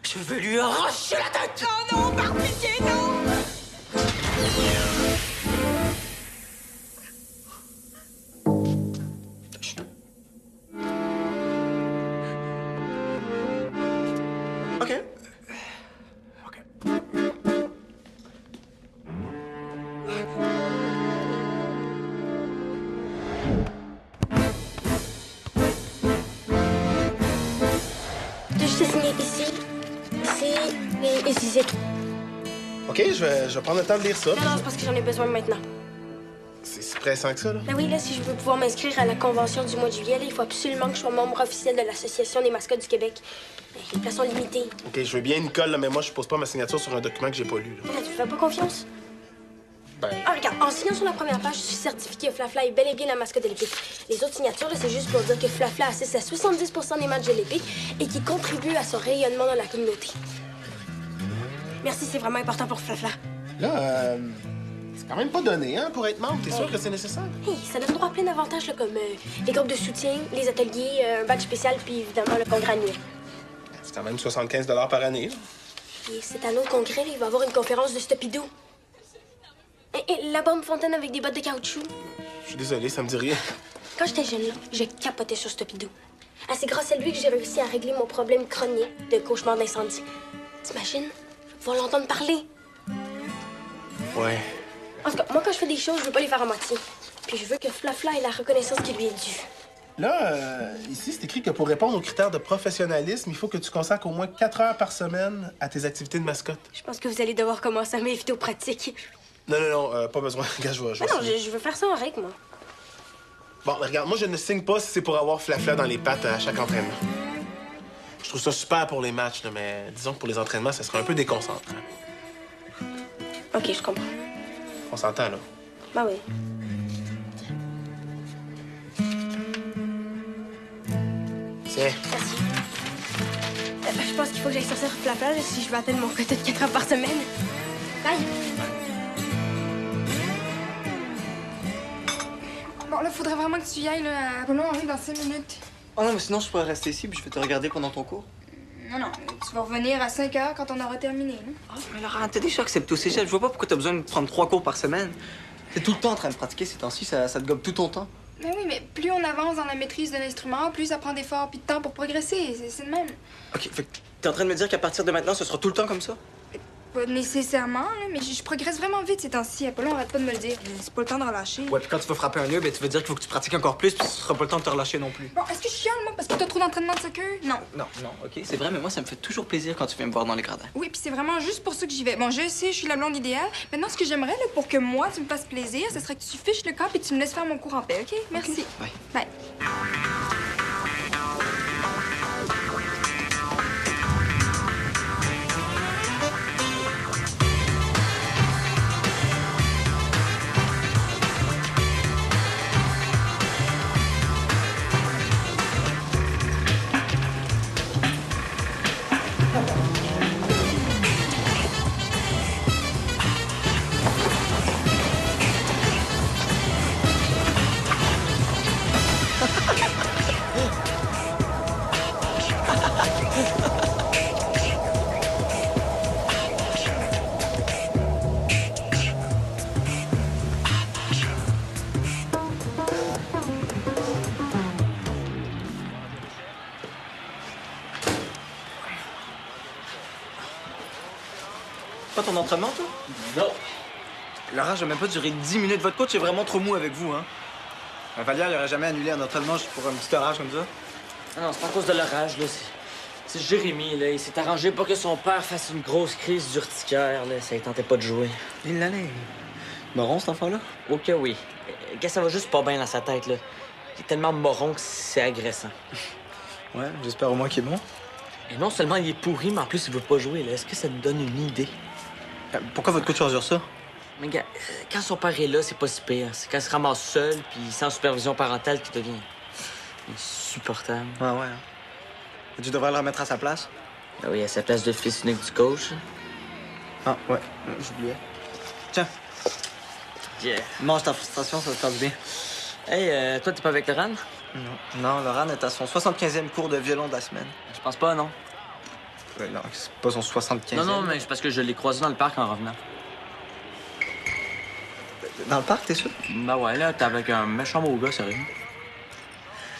[SPEAKER 7] Je veux lui arracher la tête.
[SPEAKER 1] Oh non, par pitié, non.
[SPEAKER 4] OK.
[SPEAKER 3] T'as juste signé ici, et ici.
[SPEAKER 4] OK, je vais prendre le temps de lire ça.
[SPEAKER 3] Non, c'est parce que j'en ai besoin maintenant.
[SPEAKER 4] C'est pressant que ça, là.
[SPEAKER 3] Ben oui, là, si je veux pouvoir m'inscrire à la convention du mois de juillet, là, il faut absolument que je sois membre officiel de l'Association des mascottes du Québec. Ben, les places sont limitées.
[SPEAKER 4] OK, je veux bien, Nicole, là, mais moi, je pose pas ma signature sur un document que j'ai pas lu, là.
[SPEAKER 3] Là, tu me fais pas confiance?
[SPEAKER 4] Ben...
[SPEAKER 3] Ah, regarde, en signant sur la première page, je suis certifié que Flafla est bel et bien la mascotte de l'équipe. Les autres signatures, là, c'est juste pour dire que Flafla assiste à 70 des matchs de l'épique et qui contribue à son rayonnement dans la communauté. Merci, c'est vraiment important pour Flafla.
[SPEAKER 4] Là, c'est quand même pas donné, hein, pour être membre. T'es sûr que c'est nécessaire?
[SPEAKER 3] Hey, ça donne droit à plein d'avantages, là, comme les groupes de soutien, les ateliers, un badge spécial, puis évidemment le congrès annuel.
[SPEAKER 4] C'est quand même 75 par année, là.
[SPEAKER 3] Et c'est à notre congrès, là, il va y avoir une conférence de Stopidou. Et la bombe fontaine avec des bottes de caoutchouc.
[SPEAKER 4] Je suis désolé, ça me dit rien.
[SPEAKER 3] Quand j'étais jeune, là, je capotais sur Stopidou. Ah, c'est grâce à lui que j'ai réussi à régler mon problème chronique de cauchemar d'incendie. T'imagines? Je vais pouvoir l'entendre parler.
[SPEAKER 4] Ouais.
[SPEAKER 3] En tout cas, moi, quand je fais des choses, je veux pas les faire à moitié. Puis je veux que Flafla ait la reconnaissance qui lui est due.
[SPEAKER 4] Là, ici, c'est écrit que pour répondre aux critères de professionnalisme, il faut que tu consacres au moins 4 heures par semaine à tes activités de mascotte.
[SPEAKER 3] Je pense que vous allez devoir commencer à m'inviter aux pratiques.
[SPEAKER 4] Non, pas besoin. Regarde, je vais
[SPEAKER 3] Non,
[SPEAKER 4] signer.
[SPEAKER 3] je veux faire ça en règle, moi.
[SPEAKER 4] Bon, mais regarde, moi, je ne signe pas si c'est pour avoir Flafla dans les pattes à chaque entraînement. Je trouve ça super pour les matchs, là, mais disons que pour les entraînements, ça serait un peu déconcentrant.
[SPEAKER 3] OK, je comprends.
[SPEAKER 4] On s'entend, là.
[SPEAKER 3] Bah oui.
[SPEAKER 4] C'est...
[SPEAKER 3] Merci. Je pense qu'il faut que j'aille sortir Flafla là, si je veux atteindre mon quota de 4 heures par semaine. Bye!
[SPEAKER 1] Bon, là, faudrait vraiment que tu y ailles, là. Apollon arrive dans 5 minutes.
[SPEAKER 7] Oh non, mais sinon, je pourrais rester ici puis je vais te regarder pendant ton cours.
[SPEAKER 1] Non, tu vas revenir à 5 heures quand on aura terminé, là.
[SPEAKER 7] Ah, mais Laurent, t'as déjà accepté au cégep. Je vois pas pourquoi t'as besoin de prendre 3 cours par semaine. T'es tout le temps en train de pratiquer ces temps-ci, ça te gobe tout ton temps.
[SPEAKER 1] Mais oui, mais plus on avance dans la maîtrise de l'instrument, plus ça prend d'efforts puis de temps pour progresser. C'est le même.
[SPEAKER 7] OK, fait que t'es en train de me dire qu'à partir de maintenant, ce sera tout le temps comme ça?
[SPEAKER 1] Pas nécessairement, là, mais je progresse vraiment vite ces temps-ci. Apollon arrête pas de me le dire. C'est pas le temps de relâcher.
[SPEAKER 7] Ouais, puis quand tu vas frapper un nœud, ben tu veux dire qu'il faut que tu pratiques encore plus puis ce sera pas le temps de te relâcher non plus.
[SPEAKER 1] Bon, est-ce que je chiale, moi, parce que t'as trop d'entraînement de soccer? Non.
[SPEAKER 7] Non, OK, c'est vrai, mais moi, ça me fait toujours plaisir quand tu viens me voir dans les gradins.
[SPEAKER 1] Oui, puis c'est vraiment juste pour ça que j'y vais. Bon, je sais, je suis la blonde idéale. Maintenant, ce que j'aimerais, là, pour que moi, tu me fasses plaisir, ce serait que tu fiches le camp et tu me laisses faire mon cours en paix, OK? Merci.
[SPEAKER 7] Bye.
[SPEAKER 1] Bye.
[SPEAKER 7] Pas ton entraînement, toi?
[SPEAKER 5] Non.
[SPEAKER 7] Laurent, j'ai même pas duré 10 minutes. Votre coach est vraiment trop mou avec vous, hein? Vallière, il aurait jamais annulé un entraînement juste pour un petit orage comme ça.
[SPEAKER 5] Ah non, c'est pas à cause de l'orage, là. C'est Jérémy, là. Il s'est arrangé pour que son père fasse une grosse crise d'urticaire, là. Ça ne tentait pas de jouer.
[SPEAKER 7] Il l'allait. Moron, cet enfant-là?
[SPEAKER 5] Ok, oui. Que ça va juste pas bien dans sa tête, là. Il est tellement moron que c'est agressant.
[SPEAKER 7] Ouais, j'espère au moins qu'il est bon.
[SPEAKER 5] Et non seulement il est pourri, mais en plus il veut pas jouer, là. Est-ce que ça nous donne une idée?
[SPEAKER 7] Pourquoi votre coach endure ça?
[SPEAKER 5] Mais gars, quand son père est là, c'est pas si pire. C'est quand il se ramasse seul, puis sans supervision parentale, qu'il devient insupportable.
[SPEAKER 7] Ouais. Tu devrais le remettre à sa place.
[SPEAKER 5] Ah oui, à sa place de fils unique du coach.
[SPEAKER 7] Ah, ouais, j'oubliais. Tiens,
[SPEAKER 5] Yeah.
[SPEAKER 7] mange ta frustration, ça te fait du bien.
[SPEAKER 5] Hey, toi, t'es pas avec Laurent?
[SPEAKER 7] Non, Laurent est à son 75e cours de violon de la semaine.
[SPEAKER 5] Je pense pas, non.
[SPEAKER 7] Ouais, non, c'est pas son 75e.
[SPEAKER 5] Non, mais c'est parce que je l'ai croisé dans le parc en revenant.
[SPEAKER 7] Dans le parc, t'es sûr?
[SPEAKER 5] Ben ouais, là, t'es avec un méchant beau gars, sérieux.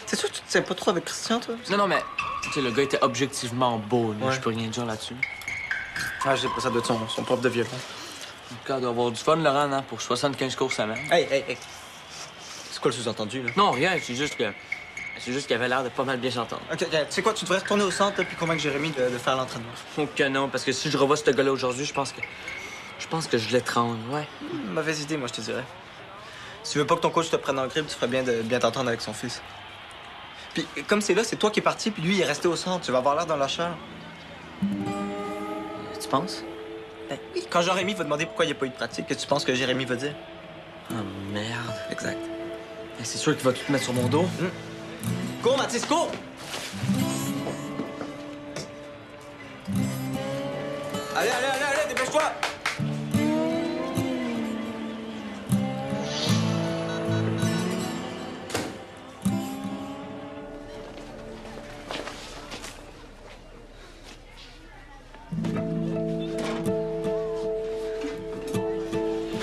[SPEAKER 7] T'es sûr que tu te tiens pas trop avec Christian, toi?
[SPEAKER 5] Non, mais, tu sais, le gars était objectivement beau, là.
[SPEAKER 7] Ouais.
[SPEAKER 5] Je peux rien dire là-dessus.
[SPEAKER 7] Ah, je sais pas, ça doit être son prof de violon.
[SPEAKER 5] En tout cas, il doit avoir du fun, Laurent, hein, pour 75 cours semaine.
[SPEAKER 7] Hey. C'est quoi le sous-entendu, là?
[SPEAKER 5] Non, rien, c'est juste qu'il avait l'air de pas mal bien s'entendre.
[SPEAKER 7] OK, tu sais quoi, tu devrais retourner au centre puis convaincre Jérémy de faire l'entraînement.
[SPEAKER 5] Faut que non, parce que si je revois ce gars-là aujourd'hui, je pense que je l'étrangle, ouais.
[SPEAKER 7] Mauvaise idée, moi, je te dirais. Si tu veux pas que ton coach te prenne en grippe, tu ferais bien de bien t'entendre avec son fils. Puis, comme c'est là, c'est toi qui es parti, puis lui, il est resté au centre. Tu vas avoir l'air d'un lâcheur.
[SPEAKER 5] Tu penses?
[SPEAKER 7] Ben oui, quand Jérémy va demander pourquoi il n'y a pas eu de pratique, qu'est-ce que tu penses que Jérémy va dire?
[SPEAKER 5] Oh, merde.
[SPEAKER 7] Exact.
[SPEAKER 5] Ben, c'est sûr qu'il va tout te mettre sur mon dos.
[SPEAKER 7] Cours, Mathis, cours! Allez, allez, allez, allez, dépêche-toi!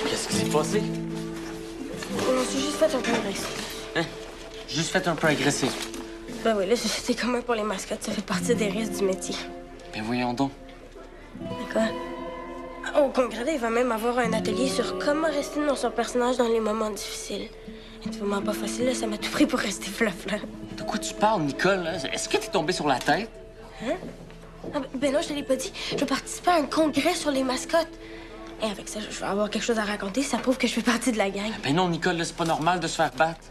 [SPEAKER 5] Qu'est-ce qui s'est passé?
[SPEAKER 3] On s'est juste fait un peu agressé.
[SPEAKER 5] Hein? Juste fait un peu agressé.
[SPEAKER 3] Ben oui, là, c'est commun pour les mascottes. Ça fait partie des risques du métier.
[SPEAKER 5] Ben voyons donc.
[SPEAKER 3] D'accord. Au congrès, il va même avoir un atelier sur comment rester dans son personnage dans les moments difficiles. C'est vraiment pas facile, là. Ça m'a tout pris pour rester flafla.
[SPEAKER 5] De quoi tu parles, Nicole? Est-ce que t'es tombé sur la tête?
[SPEAKER 3] Hein? Ah, ben non, je te l'ai pas dit. Je vais participer à un congrès sur les mascottes. Et avec ça, je vais avoir quelque chose à raconter. Ça prouve que je fais partie de la gang.
[SPEAKER 5] Ben non, Nicole, là, c'est pas normal de se faire battre.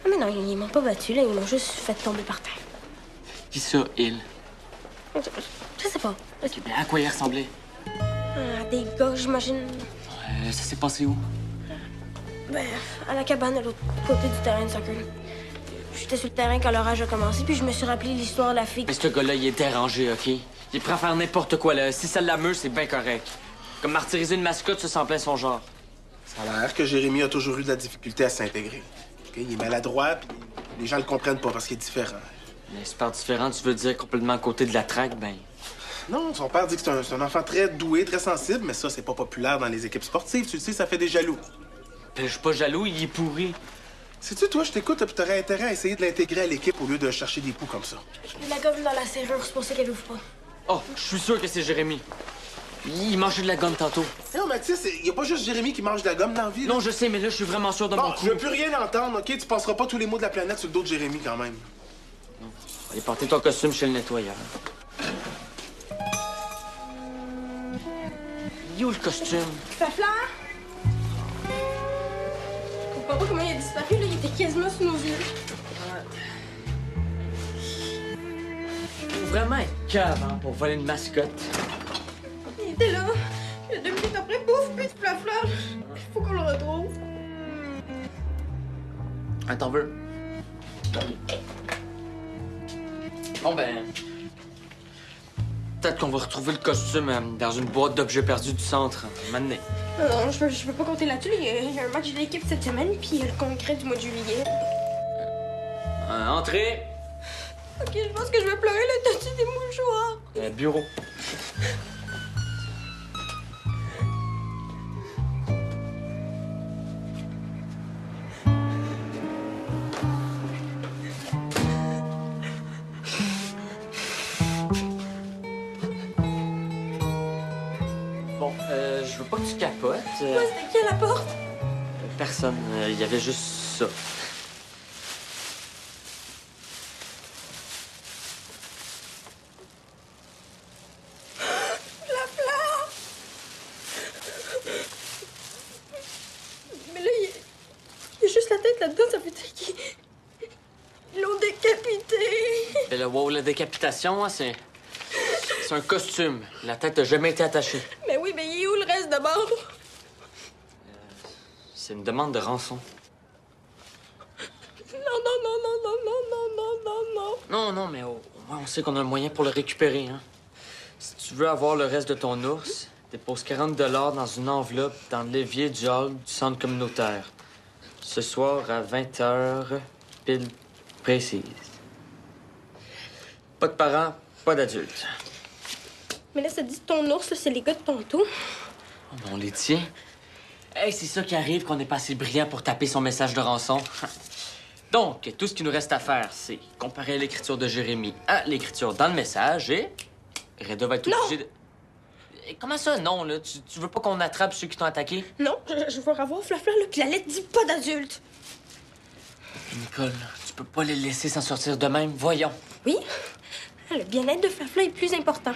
[SPEAKER 3] Ah, mais non, ils m'ont pas battu, là. Ils m'ont juste fait tomber par terre.
[SPEAKER 5] Qui ça, il?
[SPEAKER 3] Je sais pas.
[SPEAKER 5] Ok, ben à quoi il ressemblait?
[SPEAKER 3] Ah, des gars, j'imagine.
[SPEAKER 5] Ça s'est passé où?
[SPEAKER 3] Ben, à la cabane, à l'autre côté du terrain de soccer. J'étais sur le terrain quand l'orage a commencé, puis je me suis rappelé l'histoire de la fille.
[SPEAKER 5] Mais ce gars-là, il est dérangé, OK? Il est prêt à faire n'importe quoi, là. Si ça l'ameut, c'est bien correct. Comme martyriser une mascotte, ça s'en plein son genre.
[SPEAKER 4] Ça a l'air que Jérémy a toujours eu de la difficulté à s'intégrer. OK? Il est maladroit, puis les gens le comprennent pas parce qu'il est différent.
[SPEAKER 5] Mais super différent, tu veux dire complètement à côté de la traque, ben...
[SPEAKER 4] Non, son père dit que c'est un enfant très doué, très sensible, mais ça, c'est pas populaire dans les équipes sportives. Tu le sais, ça fait des jaloux.
[SPEAKER 5] Ben, je suis pas jaloux, il est pourri.
[SPEAKER 4] Sais-tu, toi, je t'écoute, puis t'aurais intérêt à essayer de l'intégrer à l'équipe au lieu de chercher des poux comme ça.
[SPEAKER 3] Il y a de la gomme dans la serrure, c'est pour ça qu'elle ouvre pas.
[SPEAKER 5] Oh, je suis sûr que c'est Jérémy. Il mangeait de la gomme tantôt.
[SPEAKER 4] Non, Mathis, il y a pas juste Jérémy qui mange de la gomme dans la vie. Là.
[SPEAKER 5] Non, je sais, mais là, je suis vraiment sûr de mon
[SPEAKER 4] Bon,
[SPEAKER 5] coup.
[SPEAKER 4] je veux plus rien entendre, OK? Tu passeras pas tous les mots de la planète sur le dos de Jérémy, quand même.
[SPEAKER 5] Allez, porter ton costume chez le nettoyeur. Il est où le costume?
[SPEAKER 3] Fafla? Je comprends pas comment il a disparu, là. Il était quasiment sous nos yeux.
[SPEAKER 5] Faut vraiment être cave, hein, pour voler une mascotte.
[SPEAKER 3] Il était là. Puis 2 minutes après, pouf, plus de Fafla. Il faut qu'on le retrouve.
[SPEAKER 5] Ah, t'en veux? Bon, ben... Peut-être qu'on va retrouver le costume dans une boîte d'objets perdus du centre, maintenant.
[SPEAKER 3] Non, je peux pas compter là-dessus. Il y a un match d'équipe cette semaine, puis il y a le congrès du mois de juillet.
[SPEAKER 5] Entrée!
[SPEAKER 3] OK, je pense que je vais pleurer, là. T'as-tu des mouchoirs?
[SPEAKER 5] Bureau. Bon, je veux pas que tu capotes.
[SPEAKER 3] Moi, c'était qui à la porte?
[SPEAKER 5] Personne. Il y avait juste ça.
[SPEAKER 3] Mais là, il y a juste la tête là-dedans, ça veut dire qu'ils l'ont décapité.
[SPEAKER 5] Et le wow, la décapitation, hein, c'est un costume. La tête n'a jamais été attachée.
[SPEAKER 3] Mais oui, mais il est où le reste d'abord?
[SPEAKER 5] C'est une demande de rançon.
[SPEAKER 3] Non.
[SPEAKER 5] Non, mais au moins, on sait qu'on a un moyen pour le récupérer, hein. Si tu veux avoir le reste de ton ours, dépose 40 $ dans une enveloppe dans l'évier du hall du centre communautaire. Ce soir à 20h, pile précise. Pas de parents, pas d'adultes.
[SPEAKER 3] Mais là, ça dit ton ours, là, c'est les gars de tantôt.
[SPEAKER 5] Oh, ben, on les tient. Hey, c'est ça qui arrive qu'on n'est pas assez brillant pour taper son message de rançon. Donc, tout ce qu'il nous reste à faire, c'est comparer l'écriture de Jérémy à l'écriture dans le message et... Reda va être obligée de... Et comment ça, non, là? Tu veux pas qu'on attrape ceux qui t'ont attaqué?
[SPEAKER 3] Non, je veux revoir Flafla, là, puis la lettre dit pas d'adulte.
[SPEAKER 5] Nicole, tu peux pas les laisser s'en sortir de même, voyons.
[SPEAKER 3] Oui, le bien-être de Flafla est plus important.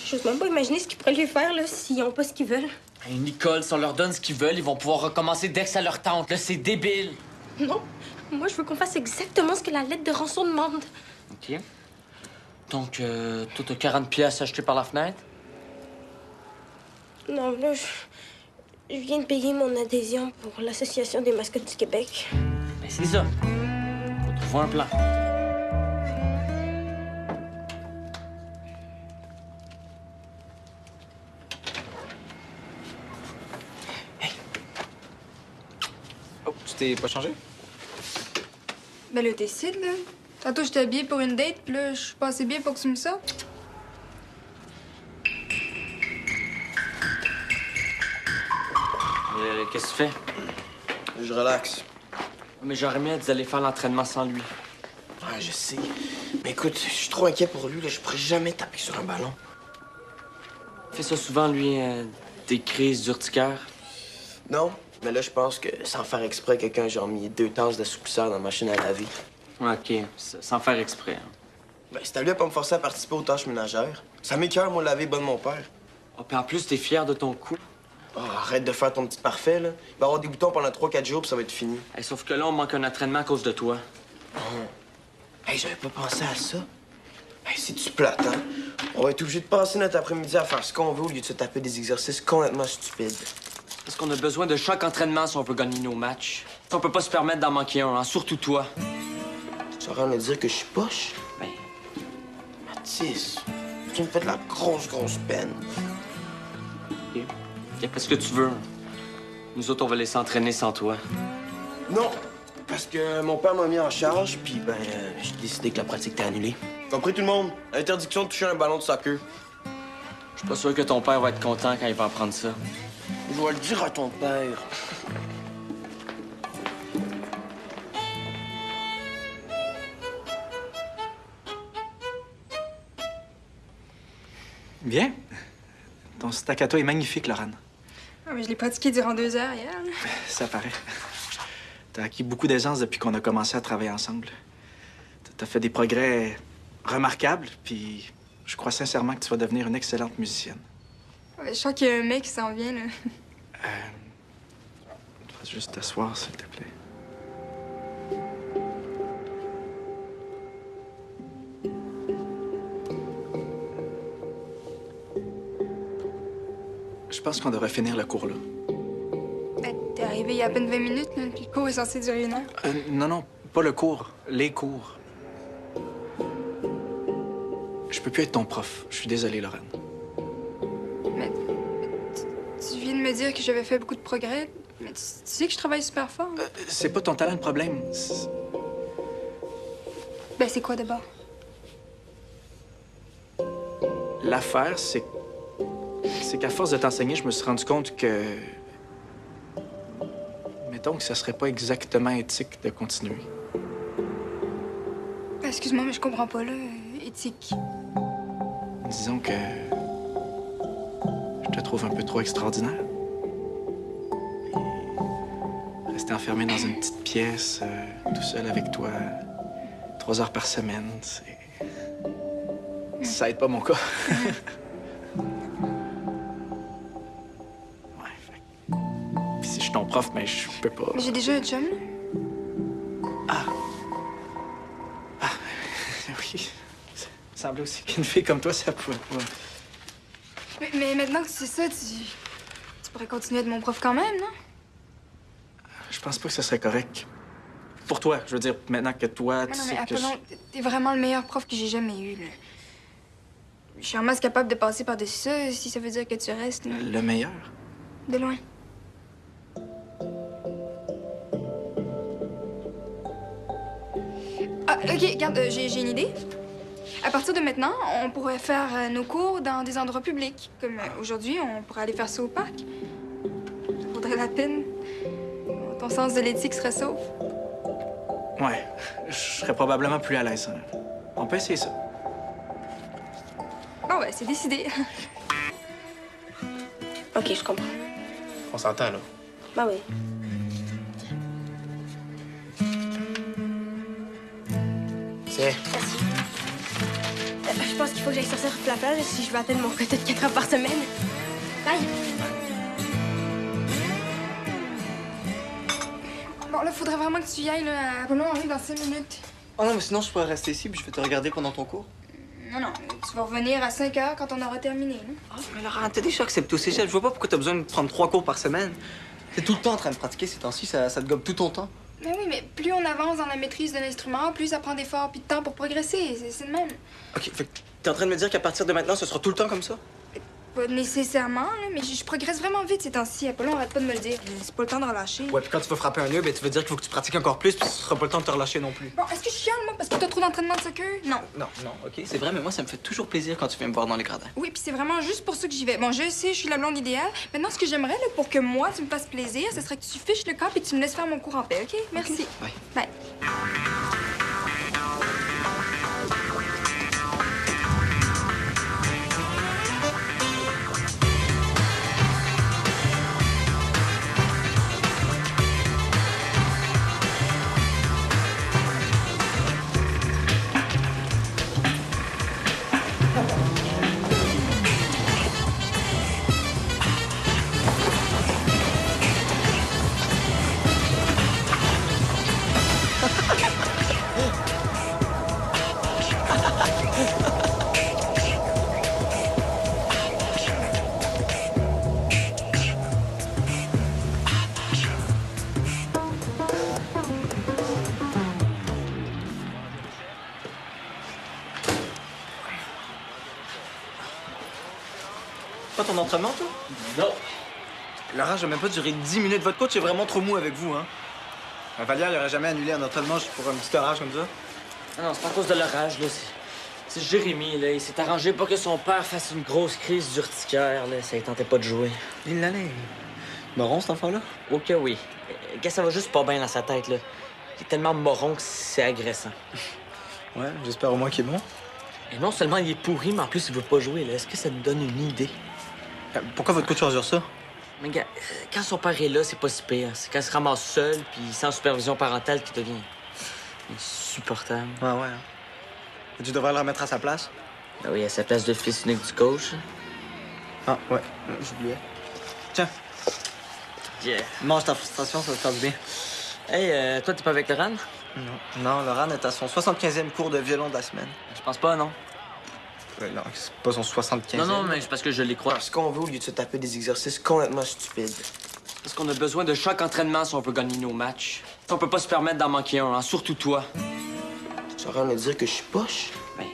[SPEAKER 3] J'ose même pas imaginer ce qu'ils pourraient lui faire, là, s'ils ont pas ce qu'ils veulent.
[SPEAKER 5] Hey, Nicole, si on leur donne ce qu'ils veulent, ils vont pouvoir recommencer dès que ça leur tente. Là, c'est débile.
[SPEAKER 3] Non, moi, je veux qu'on fasse exactement ce que la lettre de rançon demande.
[SPEAKER 5] OK. Donc, toi, t'as 40 pièces achetées par la fenêtre?
[SPEAKER 3] Non, là, je viens de payer mon adhésion pour l'Association des mascottes du Québec.
[SPEAKER 5] Ben, c'est ça. Faut trouver un plan.
[SPEAKER 7] Oh, tu t'es pas changé?
[SPEAKER 1] Ben là, décide, là. Tantôt, j'étais habillée pour une date, puis là, je suis pas assez bien pour que tu me sortes.
[SPEAKER 5] Qu'est-ce que tu fais?
[SPEAKER 2] Je relaxe.
[SPEAKER 5] Mais j'aurais mieux d'aller faire l'entraînement sans lui.
[SPEAKER 2] Ouais, je sais. Mais écoute, je suis trop inquiet pour lui, là. Je pourrais jamais taper sur un ballon.
[SPEAKER 5] Il fait ça souvent, lui, des crises d'urticaire.
[SPEAKER 2] Non, mais là, je pense que sans faire exprès, quelqu'un a genre mis 2 tasses d'assoupisseur dans la machine à laver.
[SPEAKER 5] OK, sans faire exprès. Hein.
[SPEAKER 2] Ben, c'est à lui à pas me forcer à participer aux tâches ménagères. Ça m'écoeure, moi, laver bonne mon père.
[SPEAKER 5] Oh, puis en plus, t'es fier de ton coup.
[SPEAKER 2] Oh, arrête de faire ton petit parfait, là. Il va y avoir des boutons pendant 3-4 jours, puis ça va être fini.
[SPEAKER 5] Hey, sauf que là, on manque un entraînement à cause de toi.
[SPEAKER 2] Hey, j'avais pas pensé à ça. Hey, c'est-tu plate, hein? On va être obligé de passer notre après-midi à faire ce qu'on veut au lieu de se taper des exercices complètement stupides.
[SPEAKER 5] Parce qu'on a besoin de chaque entraînement si on veut gagner nos matchs. On peut pas se permettre d'en manquer un, hein, surtout toi.
[SPEAKER 2] Tu vas me dire que je suis poche?
[SPEAKER 5] Ben,
[SPEAKER 2] Mathis, tu me fais de la grosse peine.
[SPEAKER 5] OK. Qu'est-ce que tu veux? Nous autres, on va laisser entraîner sans toi.
[SPEAKER 2] Non, parce que mon père m'a mis en charge, puis ben, j'ai décidé que la pratique était annulée. Compris tout le monde? Interdiction de toucher un ballon de soccer.
[SPEAKER 5] Je suis pas sûr que ton père va être content quand il va apprendre ça.
[SPEAKER 2] Je vais le dire à ton père.
[SPEAKER 6] Bien. Ton staccato est magnifique, Laurent.
[SPEAKER 1] Ah, mais je l'ai pratiqué durant 2 heures hier. Là.
[SPEAKER 6] Ça paraît. T'as acquis beaucoup d'aisance depuis qu'on a commencé à travailler ensemble. T'as fait des progrès remarquables, puis je crois sincèrement que tu vas devenir une excellente musicienne.
[SPEAKER 1] Ouais, je crois qu'il y a un mec qui s'en vient, là.
[SPEAKER 6] Tu vas juste t'asseoir, s'il te plaît. Je pense qu'on devrait finir le cours, là.
[SPEAKER 1] Ben, t'es arrivé il y a à peine 20 minutes, là, puis le cours est censé durer 1 heure.
[SPEAKER 6] Non, pas le cours. Les cours. Je peux plus être ton prof. Je suis désolé, Lorraine.
[SPEAKER 1] Mais tu viens de me dire que j'avais fait beaucoup de progrès, mais tu sais que je travaille super fort. Hein?
[SPEAKER 6] C'est pas ton talent le problème.
[SPEAKER 1] Ben, c'est quoi d'abord?
[SPEAKER 6] L'affaire, c'est qu'à force de t'enseigner, je me suis rendu compte que... Mettons que ça serait pas exactement éthique de continuer.
[SPEAKER 1] Excuse-moi, mais je comprends pas, là. Éthique.
[SPEAKER 6] Disons que... je te trouve un peu trop extraordinaire. Et rester enfermé dans une petite pièce, tout seul avec toi, 3 heures par semaine, c'est... Ça aide pas mon cas. Puis si je suis ton prof, mais je peux pas.
[SPEAKER 1] Mais j'ai déjà un chum, là.
[SPEAKER 6] Oui. Ça me semblait aussi qu'une fille comme toi, ça pouvait pas.
[SPEAKER 1] Mais maintenant que tu sais ça, tu pourrais continuer à être mon prof quand même, non?
[SPEAKER 6] Je pense pas que ce serait correct. Pour toi, je veux dire, maintenant que toi, tu
[SPEAKER 1] Mais non,
[SPEAKER 6] sais
[SPEAKER 1] mais
[SPEAKER 6] que
[SPEAKER 1] Apollon, t'es vraiment le meilleur prof que j'ai jamais eu, là. Je suis en masse capable de passer par-dessus ça, si ça veut dire que tu restes, là.
[SPEAKER 6] Le meilleur.
[SPEAKER 1] De loin. Ah, OK, regarde, j'ai une idée. À partir de maintenant, on pourrait faire nos cours dans des endroits publics. Comme aujourd'hui, on pourrait aller faire ça au parc. Ça vaudrait la peine. Ton sens de l'éthique serait sauf.
[SPEAKER 6] Ouais. Je serais probablement plus à l'aise. Hein. On peut essayer ça.
[SPEAKER 1] Bon, ouais, c'est décidé.
[SPEAKER 3] OK, je comprends.
[SPEAKER 4] On s'entend, là.
[SPEAKER 3] Bah oui.
[SPEAKER 2] C'est...
[SPEAKER 3] Merci. Je pense qu'il faut que j'aille sortir Flafla si je veux atteindre mon quota de 4 heures par semaine. Bye!
[SPEAKER 1] Bon, là, faudrait vraiment que tu y ailles, là. Apollon arrive dans 5 minutes.
[SPEAKER 7] Oh non, mais sinon, je pourrais rester ici puis je vais te regarder pendant ton cours.
[SPEAKER 1] Non, non, tu vas revenir à 5 heures quand on aura terminé, là.
[SPEAKER 7] Ah, mais Laurent, t'as déjà accepté au cégep. Je vois pas pourquoi t'as besoin de prendre 3 cours par semaine. T'es tout le temps en train de pratiquer ces temps-ci, ça te gobe tout ton temps.
[SPEAKER 1] Mais oui, mais plus on avance dans la maîtrise de l'instrument, plus ça prend d'efforts puis de temps pour progresser. C'est le même.
[SPEAKER 7] OK, fait que t'es en train de me dire qu'à partir de maintenant, ce sera tout le temps comme ça?
[SPEAKER 1] Pas nécessairement, là, mais je progresse vraiment vite ces temps-ci. Apollon, arrête pas de me le dire. C'est pas le temps de relâcher.
[SPEAKER 7] Ouais, puis quand tu vas frapper un nœud, ben tu vas dire qu'il faut que tu pratiques encore plus, puis ce sera pas le temps de te relâcher non plus.
[SPEAKER 1] Bon, est-ce que je chiale, moi, parce que t'as trop d'entraînement de soccer? Non.
[SPEAKER 7] Non, OK, c'est vrai, mais moi, ça me fait toujours plaisir quand tu viens me voir dans les gradins.
[SPEAKER 1] Oui, puis c'est vraiment juste pour ça que j'y vais. Bon, je sais, je suis la blonde idéale. Maintenant, ce que j'aimerais, là, pour que moi, tu me fasses plaisir, ce serait que tu fiches le camp et que tu me laisses faire mon cours en paix, OK? Merci.
[SPEAKER 7] Bye.
[SPEAKER 1] Bye.
[SPEAKER 7] Pas ton entraînement, toi?
[SPEAKER 5] Non.
[SPEAKER 7] Laurent, j'ai même pas duré 10 minutes. Votre coach est vraiment trop mou avec vous, hein? Vallière, il aurait jamais annulé un entraînement juste pour un petit orage comme ça.
[SPEAKER 5] Ah non, c'est pas à cause de l'orage, là. C'est Jérémy, là. Il s'est arrangé pour que son père fasse une grosse crise d'urticaire, là. Ça ne tentait pas de jouer.
[SPEAKER 7] Il l'allait. Moron, cet enfant-là?
[SPEAKER 5] Ok, oui. Gars, ça va juste pas bien dans sa tête, là. Il est tellement moron que c'est agressant.
[SPEAKER 7] Ouais, j'espère au moins qu'il est bon.
[SPEAKER 5] Et non seulement il est pourri, mais en plus, il veut pas jouer, là. Est-ce que ça te donne une idée?
[SPEAKER 7] Pourquoi votre coach endure ça?
[SPEAKER 5] Mais gars, quand son père est là, c'est pas si pire. C'est quand il se ramasse seul, puis sans supervision parentale, qu'il devient insupportable.
[SPEAKER 7] Ouais, ouais. Tu devrais le remettre à sa place.
[SPEAKER 5] Ben oui, à sa place de fils unique du coach.
[SPEAKER 7] Ah, ouais, j'oubliais. Tiens,
[SPEAKER 5] Yeah.
[SPEAKER 7] mange ta frustration, ça va te faire du bien.
[SPEAKER 5] Hey, toi, t'es pas avec Laurent?
[SPEAKER 7] Non, Laurent est à son 75e cours de violon de la semaine.
[SPEAKER 5] Je pense pas, non.
[SPEAKER 7] Non, c'est pas son 75e.
[SPEAKER 5] Non, mais c'est parce que je les crois.
[SPEAKER 2] Faire ce qu'on veut au lieu de se taper des exercices complètement stupides.
[SPEAKER 5] Parce qu'on a besoin de chaque entraînement si on veut gagner nos matchs. On peut pas se permettre d'en manquer un, hein, surtout toi.
[SPEAKER 2] Tu vas rien me dire que je suis poche?
[SPEAKER 5] Ben,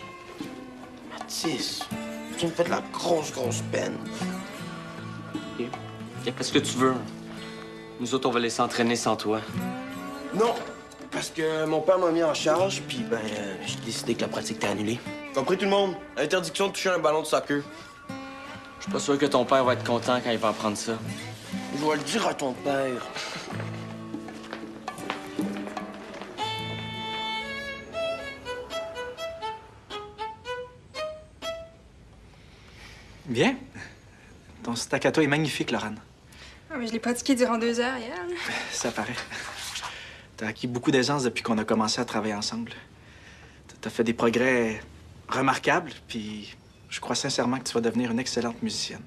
[SPEAKER 2] Mathis, tu me fais de la grosse peine.
[SPEAKER 5] fais ce que tu veux. Nous autres, on va laisser entraîner sans toi.
[SPEAKER 2] Non, parce que mon père m'a mis en charge, puis j'ai décidé que la pratique était annulée. Compris tout le monde? Interdiction de toucher un ballon de soccer.
[SPEAKER 5] Je suis pas sûr que ton père va être content quand il va apprendre ça.
[SPEAKER 2] Je vais le dire à ton père.
[SPEAKER 6] Bien. Ton staccato est magnifique, Laurent.
[SPEAKER 1] Ah, mais je l'ai pratiqué durant 2 heures hier. Là.
[SPEAKER 6] Ça paraît. T'as acquis beaucoup d'aisance depuis qu'on a commencé à travailler ensemble. T'as fait des progrès remarquables, puis je crois sincèrement que tu vas devenir une excellente musicienne.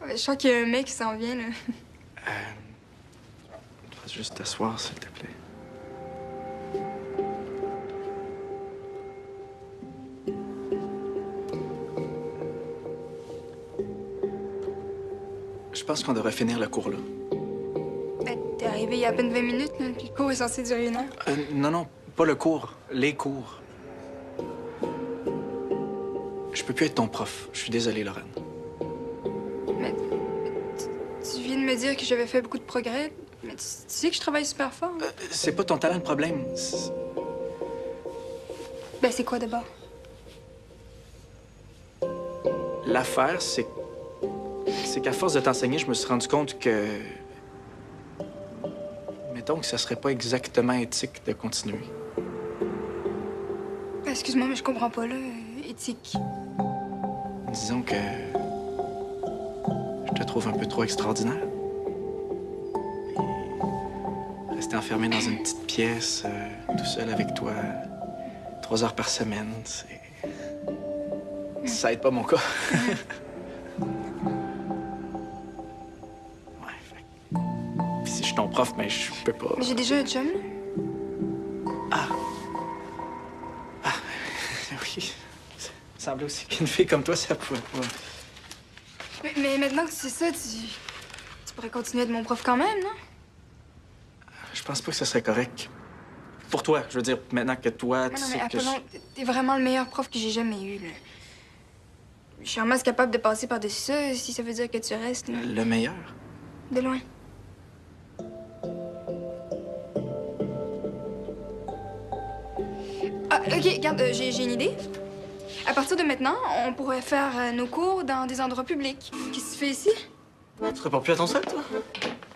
[SPEAKER 1] Ouais, je sens qu'il y a un mec qui s'en vient, là.
[SPEAKER 6] Tu vas juste t'asseoir, s'il te plaît. Je pense qu'on devrait finir le cours là.
[SPEAKER 1] Ben, t'es arrivé il y a à peine 20 minutes, là, puis le cours est censé durer 1 heure.
[SPEAKER 6] Non, pas le cours. Les cours. Je peux plus être ton prof. Je suis désolé, Lorraine.
[SPEAKER 1] Mais tu viens de me dire que j'avais fait beaucoup de progrès, mais tu sais que je travaille super fort. Hein?
[SPEAKER 6] C'est pas ton talent le problème.
[SPEAKER 1] Ben, c'est quoi d'abord?
[SPEAKER 6] L'affaire, c'est qu'à force de t'enseigner, je me suis rendu compte que... Mettons que ça serait pas exactement éthique de continuer.
[SPEAKER 1] Ben, excuse-moi, mais je comprends pas, là. Éthique.
[SPEAKER 6] Disons que... je te trouve un peu trop extraordinaire. Et rester enfermé dans une petite pièce, tout seul avec toi, 3 heures par semaine, c'est... Ça aide pas mon cas. Ouais, fait... Puis si je suis ton prof, prof, mais je peux pas.
[SPEAKER 1] Mais j'ai déjà un chum, là.
[SPEAKER 6] Oui. Ça me semblait aussi qu'une fille comme toi, ça pouvait pas.
[SPEAKER 1] Mais maintenant que tu sais ça, tu pourrais continuer à être mon prof quand même, non?
[SPEAKER 6] Je pense pas que ce serait correct. Pour toi, je veux dire, maintenant que toi, tu
[SPEAKER 1] Non,
[SPEAKER 6] sais
[SPEAKER 1] mais
[SPEAKER 6] que
[SPEAKER 1] Apollon, t'es vraiment le meilleur prof que j'ai jamais eu, là. Je suis en masse capable de passer par-dessus ça, si ça veut dire que tu restes, là.
[SPEAKER 6] Le meilleur?
[SPEAKER 1] De loin. Ah, OK, regarde, j'ai une idée. À partir de maintenant, on pourrait faire nos cours dans des endroits publics. Qu'est-ce que tu fais ici?
[SPEAKER 7] Tu réponds plus à ton sel, toi?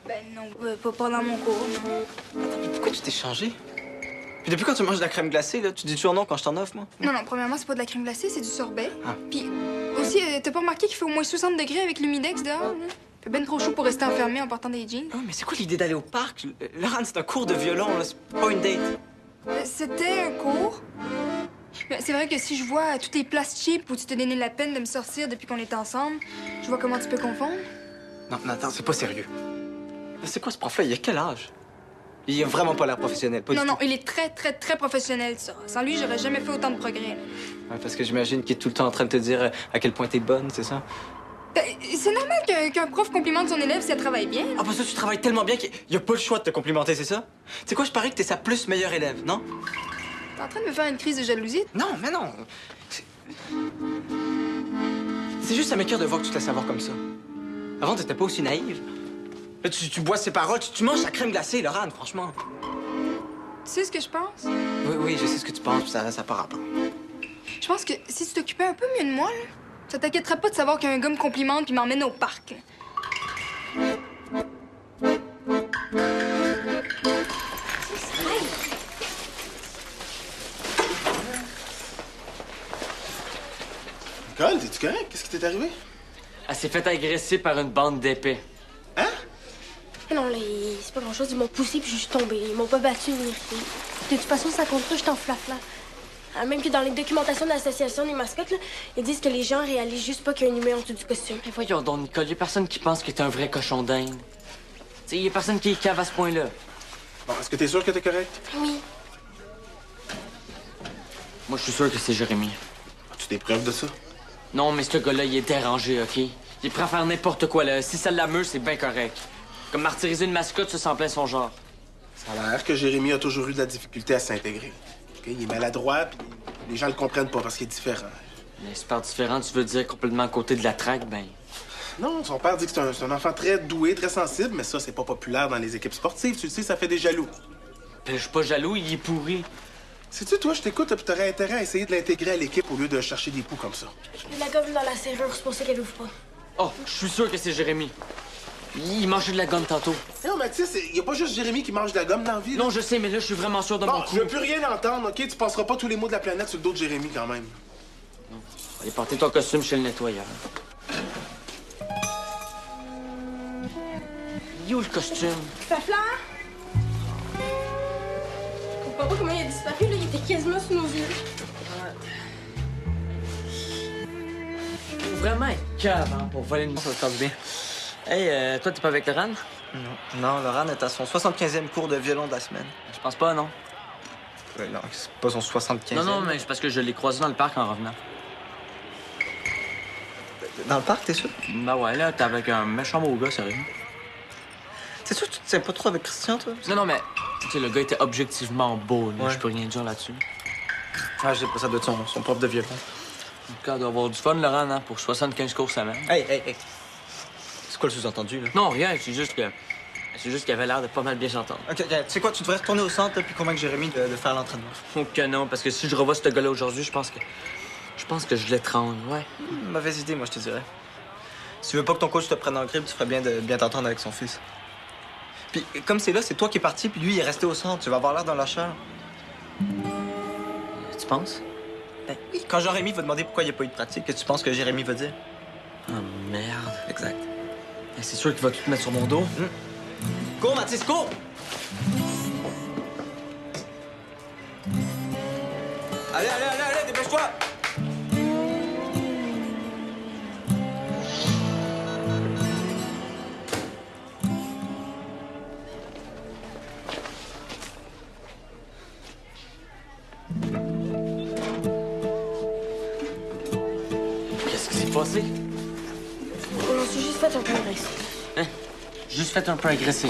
[SPEAKER 1] Ben non, pas dans mon cours, non.
[SPEAKER 7] Attends, mais pourquoi tu t'es changé? Puis depuis quand tu manges de la crème glacée, là, tu dis toujours non quand je t'en offre, moi?
[SPEAKER 1] Non, premièrement, c'est pas de la crème glacée, c'est du sorbet.
[SPEAKER 7] Ah.
[SPEAKER 1] Puis aussi, t'as pas remarqué qu'il fait au moins 60 degrés avec l'humidex dehors, là? Il fait ben trop chaud pour rester enfermé en portant des jeans.
[SPEAKER 7] Oh, mais c'est quoi l'idée d'aller au parc? Laurent, c'est un cours de violon, là, c'est pas une date.
[SPEAKER 1] C'était un cours. Mais c'est vrai que si je vois toutes les places cheap où tu t'es donné la peine de me sortir depuis qu'on est ensemble, je vois comment tu peux confondre.
[SPEAKER 7] Non, mais attends, c'est pas sérieux. C'est quoi ce prof-là? Il a quel âge? Il a vraiment pas l'air professionnel, pas du
[SPEAKER 1] Non,
[SPEAKER 7] tout.
[SPEAKER 1] il est très, très, très professionnel, ça. Sans lui, j'aurais jamais fait autant de progrès, là.
[SPEAKER 7] Ouais, parce que j'imagine qu'il est tout le temps en train de te dire à quel point t'es bonne, c'est ça?
[SPEAKER 1] Ben, c'est normal qu'un prof complimente son élève si elle travaille bien.
[SPEAKER 7] Ah, parce que tu travailles tellement bien qu'il y a pas le choix de te complimenter, c'est ça? Tu sais quoi, je parie que t'es sa plus meilleure élève, non?
[SPEAKER 1] T'es en train de me faire une crise de jalousie?
[SPEAKER 7] Non, mais non. C'est juste ça m'écoeure de voir que tu te laisses avoir comme ça. Avant, t'étais pas aussi naïve. Là, tu bois ses paroles, tu manges sa crème glacée, Laurent, franchement.
[SPEAKER 1] Tu sais ce que je pense?
[SPEAKER 7] Oui, je sais ce que tu penses, puis ça part rapport.
[SPEAKER 1] Je pense que si tu t'occupais un peu mieux de moi, là, ça t'inquiéterait pas de savoir qu'un gars me complimente puis m'emmène au parc, là.
[SPEAKER 4] Nicole, t'es-tu correct? Qu'est-ce qui t'est arrivé?
[SPEAKER 5] Elle s'est fait agresser par une bande d'épais.
[SPEAKER 4] Hein?
[SPEAKER 3] Non, là, c'est pas grand-chose. Ils m'ont poussé puis je suis tombée. Ils m'ont pas battu ni rien. De toute façon, ça compte pas, je suis en flafla. Même que dans les documentations de l'association des mascottes, là, ils disent que les gens réalisent juste pas qu'il y a un humain en dessous du costume.
[SPEAKER 5] Mais voyons donc, Nicole, y a personne qui pense que t'es un vrai cochon d'Inde. Tu sais, y a personne qui est cave à ce point-là.
[SPEAKER 4] Bon, est-ce que t'es sûr que t'es correct?
[SPEAKER 3] Oui.
[SPEAKER 5] Moi, je suis sûr que c'est Jérémy.
[SPEAKER 4] As-tu des preuves de ça?
[SPEAKER 5] Non, mais ce gars-là, il est dérangé, OK? Il est prêt à faire n'importe quoi, là. Si ça l'amuse, c'est bien correct. Comme martyriser une mascotte, ça s'en plaît son genre.
[SPEAKER 4] Ça a l'air que Jérémy a toujours eu de la difficulté à s'intégrer. OK? Il est maladroit, puis les gens le comprennent pas parce qu'il est différent.
[SPEAKER 5] Mais super différent, tu veux dire complètement à côté de la traque, ben...
[SPEAKER 4] Non, son père dit que c'est un enfant très doué, très sensible, mais ça, c'est pas populaire dans les équipes sportives. Tu le sais, ça fait des jaloux.
[SPEAKER 5] Je suis pas jaloux, il est pourri.
[SPEAKER 4] Sais-tu, toi, je t'écoute, puis t'aurais intérêt à essayer de l'intégrer à l'équipe au lieu de chercher des poux comme ça.
[SPEAKER 3] Il y a de la gomme dans la serrure, c'est pour ça qu'elle ouvre pas.
[SPEAKER 5] Oh, je suis sûr que c'est Jérémy. Il mangeait de la gomme tantôt.
[SPEAKER 4] Non, mais tu sais, il y a pas juste Jérémy qui mange de la gomme dans la vie.
[SPEAKER 5] Non, je sais, mais là, je suis vraiment sûr de mon
[SPEAKER 4] Bon,
[SPEAKER 5] coup.
[SPEAKER 4] je veux plus rien entendre, OK? Tu passeras pas tous les mots de la planète sur le dos de Jérémy, quand même.
[SPEAKER 5] Allez, porter ton costume chez le nettoyeur. Il est où le costume?
[SPEAKER 3] Flafla? Je comprends pas comment il a disparu, là. Il était quasiment sous nos yeux.
[SPEAKER 5] Faut vraiment être cave, hein, pour voler une...
[SPEAKER 7] Ça se passe bien.
[SPEAKER 5] Hey, toi, t'es pas avec Laurent?
[SPEAKER 7] Non, Laurent est à son 75e cours de violon de la semaine.
[SPEAKER 5] Je pense pas, non.
[SPEAKER 7] Non, c'est pas son 75e.
[SPEAKER 5] Non, mais c'est parce que je l'ai croisé dans le parc en revenant.
[SPEAKER 7] Dans le parc, t'es sûr?
[SPEAKER 5] Ben ouais, là, t'es avec un méchant beau gars, sérieux.
[SPEAKER 7] T'es sûr que tu te tiens pas trop avec Christian, toi?
[SPEAKER 5] Non, mais, tu sais, le gars était objectivement beau, là.
[SPEAKER 7] Ouais.
[SPEAKER 5] Je peux rien dire là-dessus.
[SPEAKER 7] Ah, je sais pas, ça doit être son prof de violon.
[SPEAKER 5] En tout cas, doit avoir du fun, Laurent, hein, pour 75 cours semaine.
[SPEAKER 7] Hey. C'est quoi le sous-entendu, là?
[SPEAKER 5] Non, rien, c'est juste qu'il avait l'air de pas mal bien s'entendre.
[SPEAKER 7] OK, tu sais quoi, tu devrais retourner au centre puis convaincre Jérémy de faire l'entraînement.
[SPEAKER 5] Oh que non, parce que si je revois ce gars-là aujourd'hui, je pense que je l'étrangle, ouais.
[SPEAKER 7] Mauvaise idée, moi, je te dirais. Si tu veux pas que ton coach te prenne en grippe, tu ferais bien de bien t'entendre avec son fils. Puis, comme c'est là, c'est toi qui es parti, puis lui, il est resté au centre. Tu vas avoir l'air d'un lâcheur.
[SPEAKER 5] Tu penses?
[SPEAKER 7] Ben oui, quand Jérémy va demander pourquoi il n'y a pas eu de pratique, qu'est-ce que tu penses que Jérémy va dire?
[SPEAKER 5] Oh, merde.
[SPEAKER 7] Exact.
[SPEAKER 5] Eh, c'est sûr qu'il va tout mettre sur mon dos.
[SPEAKER 7] Cours, Mathis, cours! Allez, dépêche-toi!
[SPEAKER 5] passé?
[SPEAKER 3] On s'est juste fait un peu agressé.
[SPEAKER 5] Hein? Juste fait un peu agressé.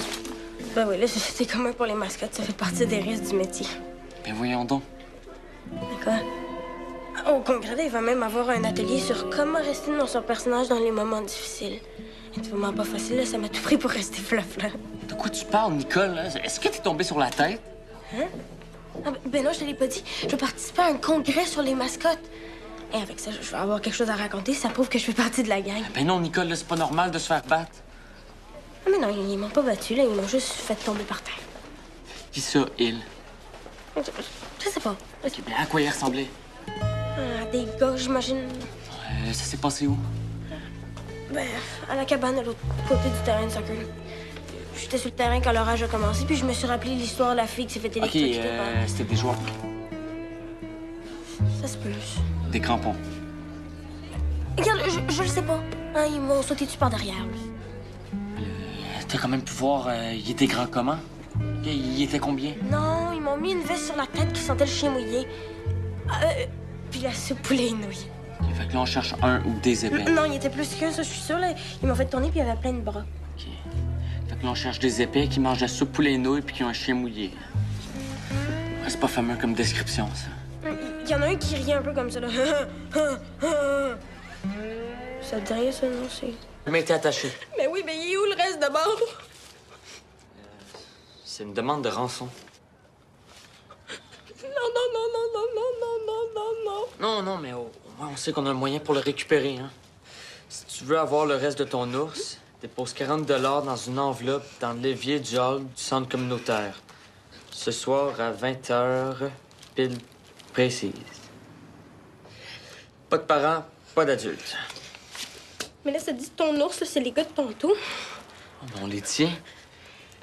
[SPEAKER 3] Ben oui, là, c'est commun pour les mascottes. Ça fait partie des risques du métier.
[SPEAKER 5] Ben voyons donc.
[SPEAKER 3] D'accord. Au congrès, il va même avoir un atelier sur comment rester dans son personnage dans les moments difficiles. C'est vraiment pas facile, là. Ça m'a tout pris pour rester flafla.
[SPEAKER 5] De quoi tu parles, Nicole? Est-ce que t'es tombée sur la tête?
[SPEAKER 3] Hein? Ah, ben non, je te l'ai pas dit. Je vais participer à un congrès sur les mascottes. Et avec ça, je vais avoir quelque chose à raconter. Ça prouve que je fais partie de la gang.
[SPEAKER 5] Ben non, Nicole, là, c'est pas normal de se faire battre.
[SPEAKER 3] Ah, mais non, ils m'ont pas battu, là. Ils m'ont juste fait tomber par terre.
[SPEAKER 5] Qui ça, il?
[SPEAKER 3] Je sais pas.
[SPEAKER 5] Ben, à quoi il ressemblait?
[SPEAKER 3] Ah, des gars, j'imagine.
[SPEAKER 5] Ça s'est passé où?
[SPEAKER 3] Ben, à la cabane, à l'autre côté du terrain de soccer. J'étais sur le terrain quand l'orage a commencé, puis je me suis rappelé l'histoire de la fille qui s'est fait
[SPEAKER 5] OK,
[SPEAKER 3] électrocuter par...
[SPEAKER 5] c'était des joueurs.
[SPEAKER 3] Ça se peut.
[SPEAKER 5] Des crampons.
[SPEAKER 3] Regarde, je le sais pas. Hein, ils m'ont sauté dessus par derrière.
[SPEAKER 5] T'as quand même pu voir, il était grand comment? Il était combien?
[SPEAKER 3] Non, ils m'ont mis une veste sur la tête qui sentait le chien mouillé. Puis la soupe poulet nouilles.
[SPEAKER 5] Fait que là, on cherche un ou des épées.
[SPEAKER 3] Non, il était plus que ça, je suis sûre. Là. Ils m'ont fait tourner, puis il y avait plein de bras.
[SPEAKER 5] OK. Fait que là, on cherche des épées qui mangent la soupe poulet et nouilles puis qui ont un chien mouillé. Ouais, c'est pas fameux comme description, ça.
[SPEAKER 3] Il y en a un qui riait un peu comme ça, là. Ça te dit rien, ça, non? C'est...
[SPEAKER 5] Mais t'es attaché.
[SPEAKER 3] Mais oui, mais il est où le reste d'abord?
[SPEAKER 5] C'est une demande de rançon. Non, mais au moins, on sait qu'on a un moyen pour le récupérer, hein. Si tu veux avoir le reste de ton ours, dépose 40 $ dans une enveloppe dans l'évier du hall du centre communautaire. Ce soir à 20h, pile précise. Pas de parents, pas d'adultes.
[SPEAKER 3] Mais là, ça dit ton ours, là, c'est les gars de tantôt.
[SPEAKER 5] Oh, on les tient.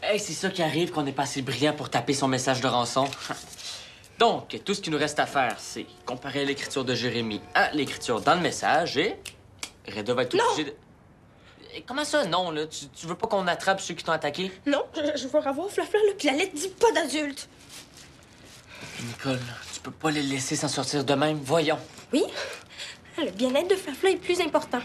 [SPEAKER 5] Hey, c'est ça qui arrive qu'on n'est pas assez brillant pour taper son message de rançon. Donc, tout ce qu'il nous reste à faire, c'est comparer l'écriture de Jérémy à l'écriture dans le message et... Reda va être obligée de... Et comment ça, non, là? Tu veux pas qu'on attrape ceux qui t'ont attaqué?
[SPEAKER 3] Non, je veux revoir Flafla, là, puis la lettre dit pas d'adulte.
[SPEAKER 5] Nicole, tu peux pas les laisser s'en sortir de même. Voyons.
[SPEAKER 3] Oui, le bien-être de Flafla est plus important.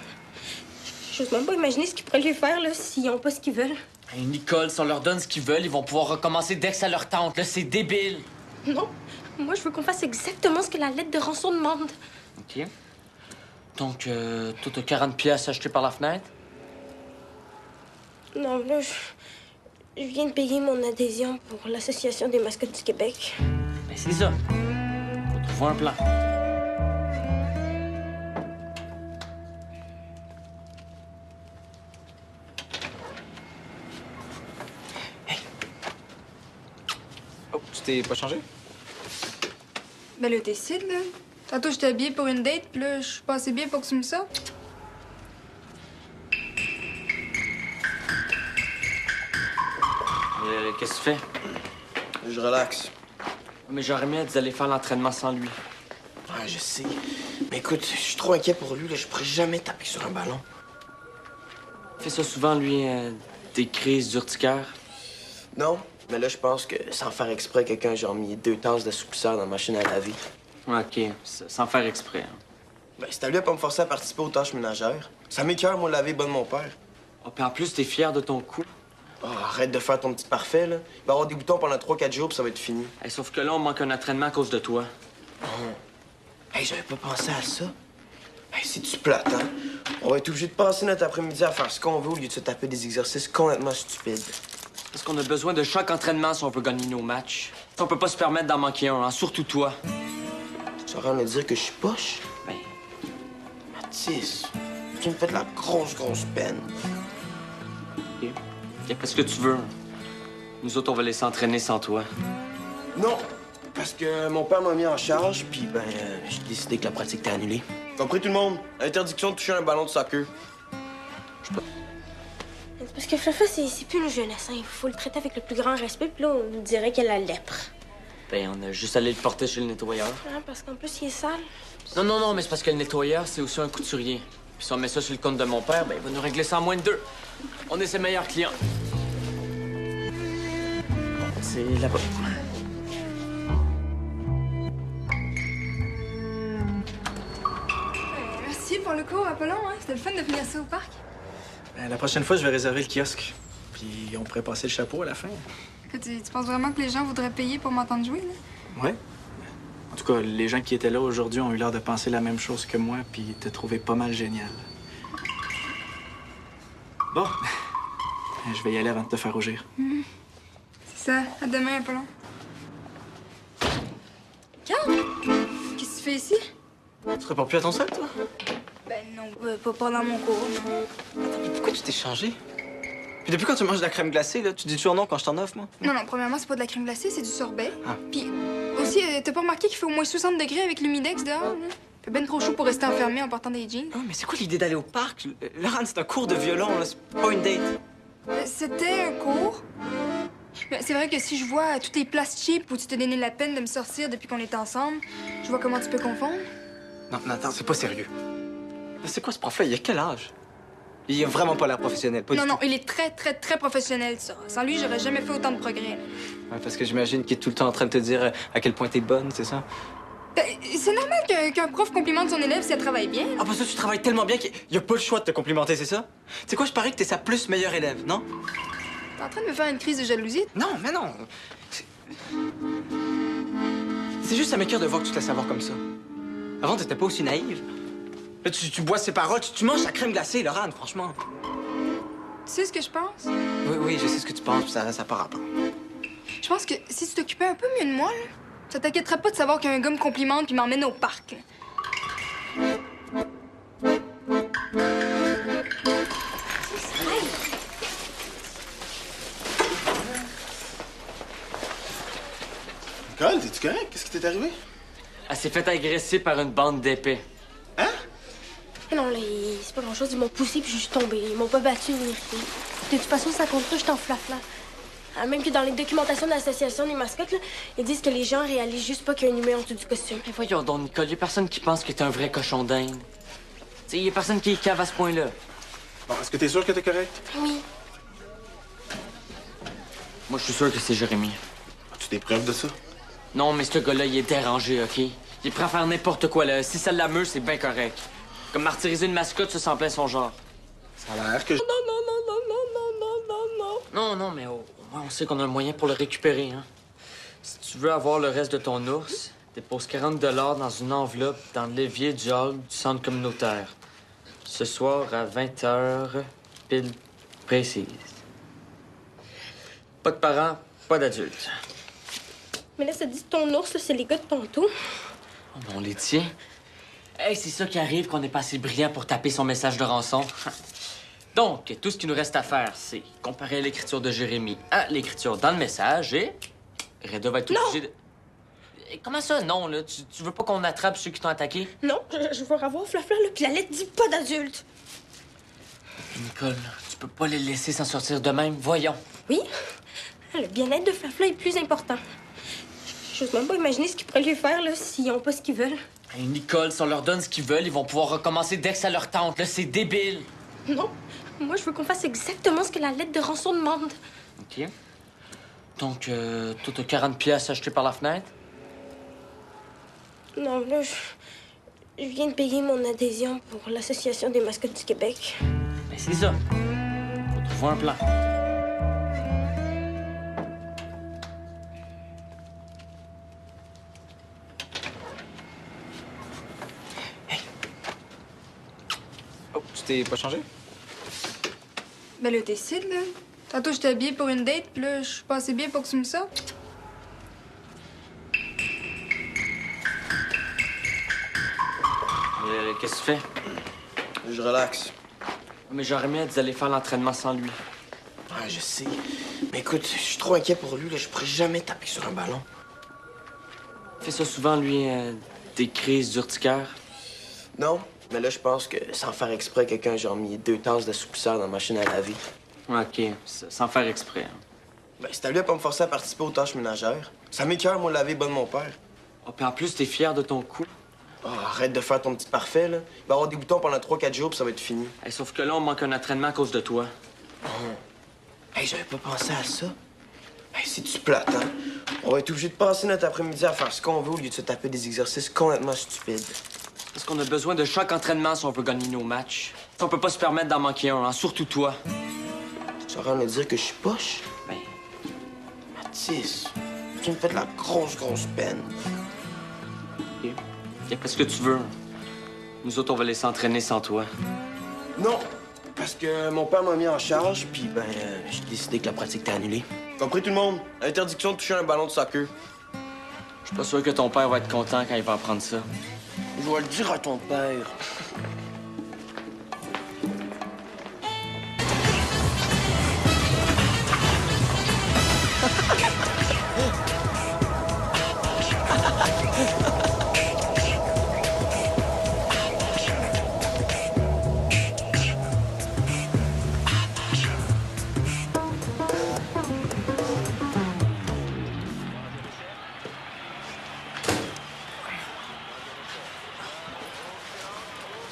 [SPEAKER 3] J'ose même pas imaginer ce qu'ils pourraient lui faire, là, s'ils ont pas ce qu'ils veulent.
[SPEAKER 5] Hey, Nicole, si on leur donne ce qu'ils veulent, ils vont pouvoir recommencer dès que ça leur tente. Là, c'est débile.
[SPEAKER 3] Non, moi, je veux qu'on fasse exactement ce que la lettre de rançon demande.
[SPEAKER 5] OK. Donc, toi, t'as 40 pièces achetées par la fenêtre?
[SPEAKER 3] Non, là, je viens de payer mon adhésion pour l'Association des mascottes du Québec.
[SPEAKER 5] Ben, c'est ça. Faut trouver un plan.
[SPEAKER 7] Oh, tu t'es pas changé?
[SPEAKER 1] Ben là, décide, là. Tantôt, j'étais habillée pour une date, puis là, je suis pas assez bien pour que tu me sortes.
[SPEAKER 5] Qu'est-ce que tu fais?
[SPEAKER 2] Je relaxe.
[SPEAKER 5] Mais j'aurais aimé d'aller faire l'entraînement sans lui.
[SPEAKER 2] Ouais, je sais. Mais écoute, je suis trop inquiet pour lui, là. Je pourrais jamais taper sur un ballon.
[SPEAKER 5] Il fait ça souvent, lui, des crises d'urticaire.
[SPEAKER 2] Non, mais là, je pense que sans faire exprès, quelqu'un a genre mis 2 tasses d'assouplisseur dans la machine à laver.
[SPEAKER 5] OK, sans faire exprès. Hein.
[SPEAKER 2] Ben, c'est à lui à pas me forcer à participer aux tâches ménagères. Ça m'écoeure, moi, laver bonne mon père.
[SPEAKER 5] Oh, puis en plus, t'es fier de ton coup.
[SPEAKER 2] Oh, arrête de faire ton petit parfait, là. Il va y avoir des boutons pendant 3-4 jours, puis ça va être fini.
[SPEAKER 5] Hey, sauf que là, on manque un entraînement à cause de toi.
[SPEAKER 2] Hey, j'avais pas pensé à ça. Hey, c'est-tu plate, hein? On va être obligé de passer notre après-midi à faire ce qu'on veut au lieu de se taper des exercices complètement stupides.
[SPEAKER 5] Parce qu'on a besoin de chaque entraînement si on veut gagner nos matchs. On peut pas se permettre d'en manquer un, hein, surtout toi.
[SPEAKER 2] Tu vas me dire que je suis poche?
[SPEAKER 5] Ben,
[SPEAKER 2] Mathis, tu me fais de la grosse peine.
[SPEAKER 5] OK. Fais ce que tu veux. Nous autres, on va laisser entraîner sans toi.
[SPEAKER 2] Non, parce que mon père m'a mis en charge, puis ben, j'ai décidé que la pratique était annulée. Compris tout le monde? Interdiction de toucher un ballon de soccer.
[SPEAKER 3] C'est parce que Flafla, c'est plus une jeunesse, hein. Il faut le traiter avec le plus grand respect, puis là, on dirait qu'elle a la lèpre.
[SPEAKER 5] Ben, on a juste allé le porter chez le nettoyeur.
[SPEAKER 3] Hein, parce qu'en plus, il est sale.
[SPEAKER 5] Non, mais c'est parce que le nettoyeur, c'est aussi un couturier. Puis si on met ça sur le compte de mon père, ben, il va nous régler ça en moins de 2. On est ses meilleurs clients. C'est là-bas.
[SPEAKER 1] Merci pour le cours, Apollon, hein? C'était le fun de finir ça au parc.
[SPEAKER 6] Ben, la prochaine fois, je vais réserver le kiosque. Puis on pourrait passer le chapeau à la fin.
[SPEAKER 1] Écoute, tu penses vraiment que les gens voudraient payer pour m'entendre jouer, là?
[SPEAKER 6] Ouais. En tout cas, les gens qui étaient là aujourd'hui ont eu l'air de penser la même chose que moi, puis te trouver pas mal génial. Bon. Je vais y aller avant de te faire rougir.
[SPEAKER 1] C'est ça. À demain, Apollon. Carl! Qu'est-ce que tu fais ici?
[SPEAKER 7] Tu réponds plus à ton sel, toi?
[SPEAKER 1] Ben non, pas dans mon cours, non.
[SPEAKER 7] Attends, mais pourquoi tu t'es changé? Puis depuis quand tu manges de la crème glacée, là, tu dis toujours non quand je t'en offre, moi?
[SPEAKER 1] Non, premièrement, c'est pas de la crème glacée, c'est du sorbet.
[SPEAKER 7] Ah.
[SPEAKER 1] Puis aussi, t'as pas remarqué qu'il fait au moins 60 degrés avec l'humidex dehors, là? Il fait ben trop chaud pour rester enfermé en portant des jeans.
[SPEAKER 7] Oh, mais c'est quoi l'idée d'aller au parc? Laurent, c'est un cours de violon, là, c'est pas une date.
[SPEAKER 1] C'était un cours. Mais c'est vrai que si je vois toutes les places cheap où tu t'es donné la peine de me sortir depuis qu'on est ensemble, je vois comment tu peux confondre.
[SPEAKER 7] Non, mais attends, c'est pas sérieux. C'est quoi ce prof-là? Il a quel âge? Il a vraiment pas l'air professionnel, pas du tout.
[SPEAKER 1] Non, il est très, très, très professionnel, ça. Sans lui, j'aurais jamais fait autant de progrès, là.
[SPEAKER 7] Ouais, parce que j'imagine qu'il est tout le temps en train de te dire à quel point t'es bonne, c'est ça?
[SPEAKER 1] Ben, c'est normal qu'un prof complimente son élève si elle travaille bien.
[SPEAKER 7] Ah, parce que tu travailles tellement bien qu'il y a pas le choix de te complimenter, c'est ça? Tu sais quoi, je parie que t'es sa plus meilleure élève, non?
[SPEAKER 1] T'es en train de me faire une crise de jalousie?
[SPEAKER 7] Non, mais non. C'est juste ça m'écoeure de voir que tu te laisses avoir comme ça. Avant, t'étais pas aussi naïve. Là, tu bois ses paroles, tu manges sa crème glacée, Laurent, franchement.
[SPEAKER 1] Tu sais ce que je pense?
[SPEAKER 7] Oui, je sais ce que tu penses, puis ça n'a pas rapport.
[SPEAKER 1] Je pense que si tu t'occupais un peu mieux de moi, là, ça t'inquiéterait pas de savoir qu'un gars me complimente puis m'emmène au parc. Là.
[SPEAKER 4] Nicole, t'es-tu correct? Qu'est-ce qui t'est arrivé?
[SPEAKER 5] Elle s'est fait agresser par une bande d'épais.
[SPEAKER 4] Hein?
[SPEAKER 3] Non, là, c'est pas grand-chose. Ils m'ont poussé puis je suis tombée. Ils m'ont pas battu ni rien. De toute façon, ça compte pas, je suis en flafla. Même que dans les documentations de l'association des mascottes, là, ils disent que les gens réalisent juste pas qu'il y a un humain en dessous du costume.
[SPEAKER 5] Mais voyons donc, Nicole, y a personne qui pense que t'es un vrai cochon d'Inde. Tu sais, y a personne qui est cave à ce point-là.
[SPEAKER 4] Bon, est-ce que t'es sûr que t'es correct?
[SPEAKER 3] Oui.
[SPEAKER 5] Moi, je suis sûr que c'est Jérémy.
[SPEAKER 4] As-tu des preuves de ça?
[SPEAKER 5] Non, mais ce gars-là, il est dérangé, OK? Il est prêt à faire n'importe quoi, là. Si ça l'amuse, c'est bien correct. Comme martyriser une mascotte, ça s'en plein son genre.
[SPEAKER 4] Ça a l'air que je...
[SPEAKER 5] Non, mais au moins, on sait qu'on a un moyen pour le récupérer, hein. Si tu veux avoir le reste de ton ours, dépose 40 $ dans une enveloppe dans l'évier du hall du centre communautaire. Ce soir, à 20 h, pile précise. Pas de parents, pas d'adultes.
[SPEAKER 3] Mais là, ça dit que ton ours, là, c'est les gars de Ponto.
[SPEAKER 5] Oh, mais on les tient. Hey, c'est ça qui arrive qu'on n'est pas assez brillant pour taper son message de rançon. Donc, tout ce qu'il nous reste à faire, c'est comparer l'écriture de Jérémy à l'écriture dans le message et... Reda va être obligé de... Et comment ça, non, là? Tu veux pas qu'on attrape ceux qui t'ont attaqué?
[SPEAKER 3] Non, je veux revoir Flafla, là, puis la lettre dit pas d'adulte.
[SPEAKER 5] Nicole, tu peux pas les laisser s'en sortir de même, voyons.
[SPEAKER 3] Oui, le bien-être de Flafla est plus important. J'ose même pas imaginer ce qu'ils pourraient lui faire, là, s'ils ont pas ce qu'ils veulent.
[SPEAKER 5] Hey, Nicole, si on leur donne ce qu'ils veulent, ils vont pouvoir recommencer dès que ça leur tente, là, c'est débile.
[SPEAKER 3] Non, moi, je veux qu'on fasse exactement ce que la lettre de rançon demande.
[SPEAKER 5] OK. Donc, toi, t'as 40 pièces achetées par la fenêtre?
[SPEAKER 3] Non, là, je viens de payer mon adhésion pour l'Association des mascottes du Québec.
[SPEAKER 5] Ben, c'est ça. Faut trouver un plan.
[SPEAKER 7] Oh, tu t'es pas changé?
[SPEAKER 1] Ben là, décide, là. Tantôt, j'étais habillée pour une date, puis là, je suis pas assez bien pour que tu me sortes.
[SPEAKER 5] Qu'est-ce que tu fais?
[SPEAKER 2] Je relaxe.
[SPEAKER 5] Mais j'aurais mieux d'aller faire l'entraînement sans lui.
[SPEAKER 2] Ouais, je sais. Mais écoute, je suis trop inquiet pour lui, là. Je pourrais jamais taper sur un ballon.
[SPEAKER 5] Il fait ça souvent, lui, des crises d'urticaire.
[SPEAKER 2] Non, mais là, je pense que sans faire exprès, quelqu'un a genre mis 2 tasses d'assouplisseur dans la machine à laver.
[SPEAKER 5] OK, sans faire exprès. Hein.
[SPEAKER 2] Ben, c'est à lui à pas me forcer à participer aux tâches ménagères. Ça m'écoeure, moi, laver bonne mon père.
[SPEAKER 5] Oh, puis en plus, t'es fier de ton coup.
[SPEAKER 2] Oh, arrête de faire ton petit parfait, là. Il va y avoir des boutons pendant 3-4 jours, puis ça va être fini.
[SPEAKER 5] Hey, sauf que là, on manque un entraînement à cause de toi.
[SPEAKER 2] Oh. Hey, j'avais pas pensé à ça. Hey, c'est-tu plate, hein? On va être obligé de passer notre après-midi à faire ce qu'on veut au lieu de se taper des exercices complètement stupides.
[SPEAKER 5] Parce qu'on a besoin de chaque entraînement si on veut gagner nos matchs. On peut pas se permettre d'en manquer un, hein, surtout toi.
[SPEAKER 2] Tu vas rien me dire que je suis poche?
[SPEAKER 5] Ben,
[SPEAKER 2] Mathis, tu me fais de la grosse peine.
[SPEAKER 5] OK. Fais ce que tu veux. Nous autres, on va laisser s'entraîner sans toi.
[SPEAKER 2] Non, parce que mon père m'a mis en charge, puis j'ai décidé que la pratique était annulée. Compris tout le monde? Interdiction de toucher un ballon de soccer.
[SPEAKER 5] Je suis pas sûr que ton père va être content quand il va apprendre ça.
[SPEAKER 2] Je vais le dire à ton père.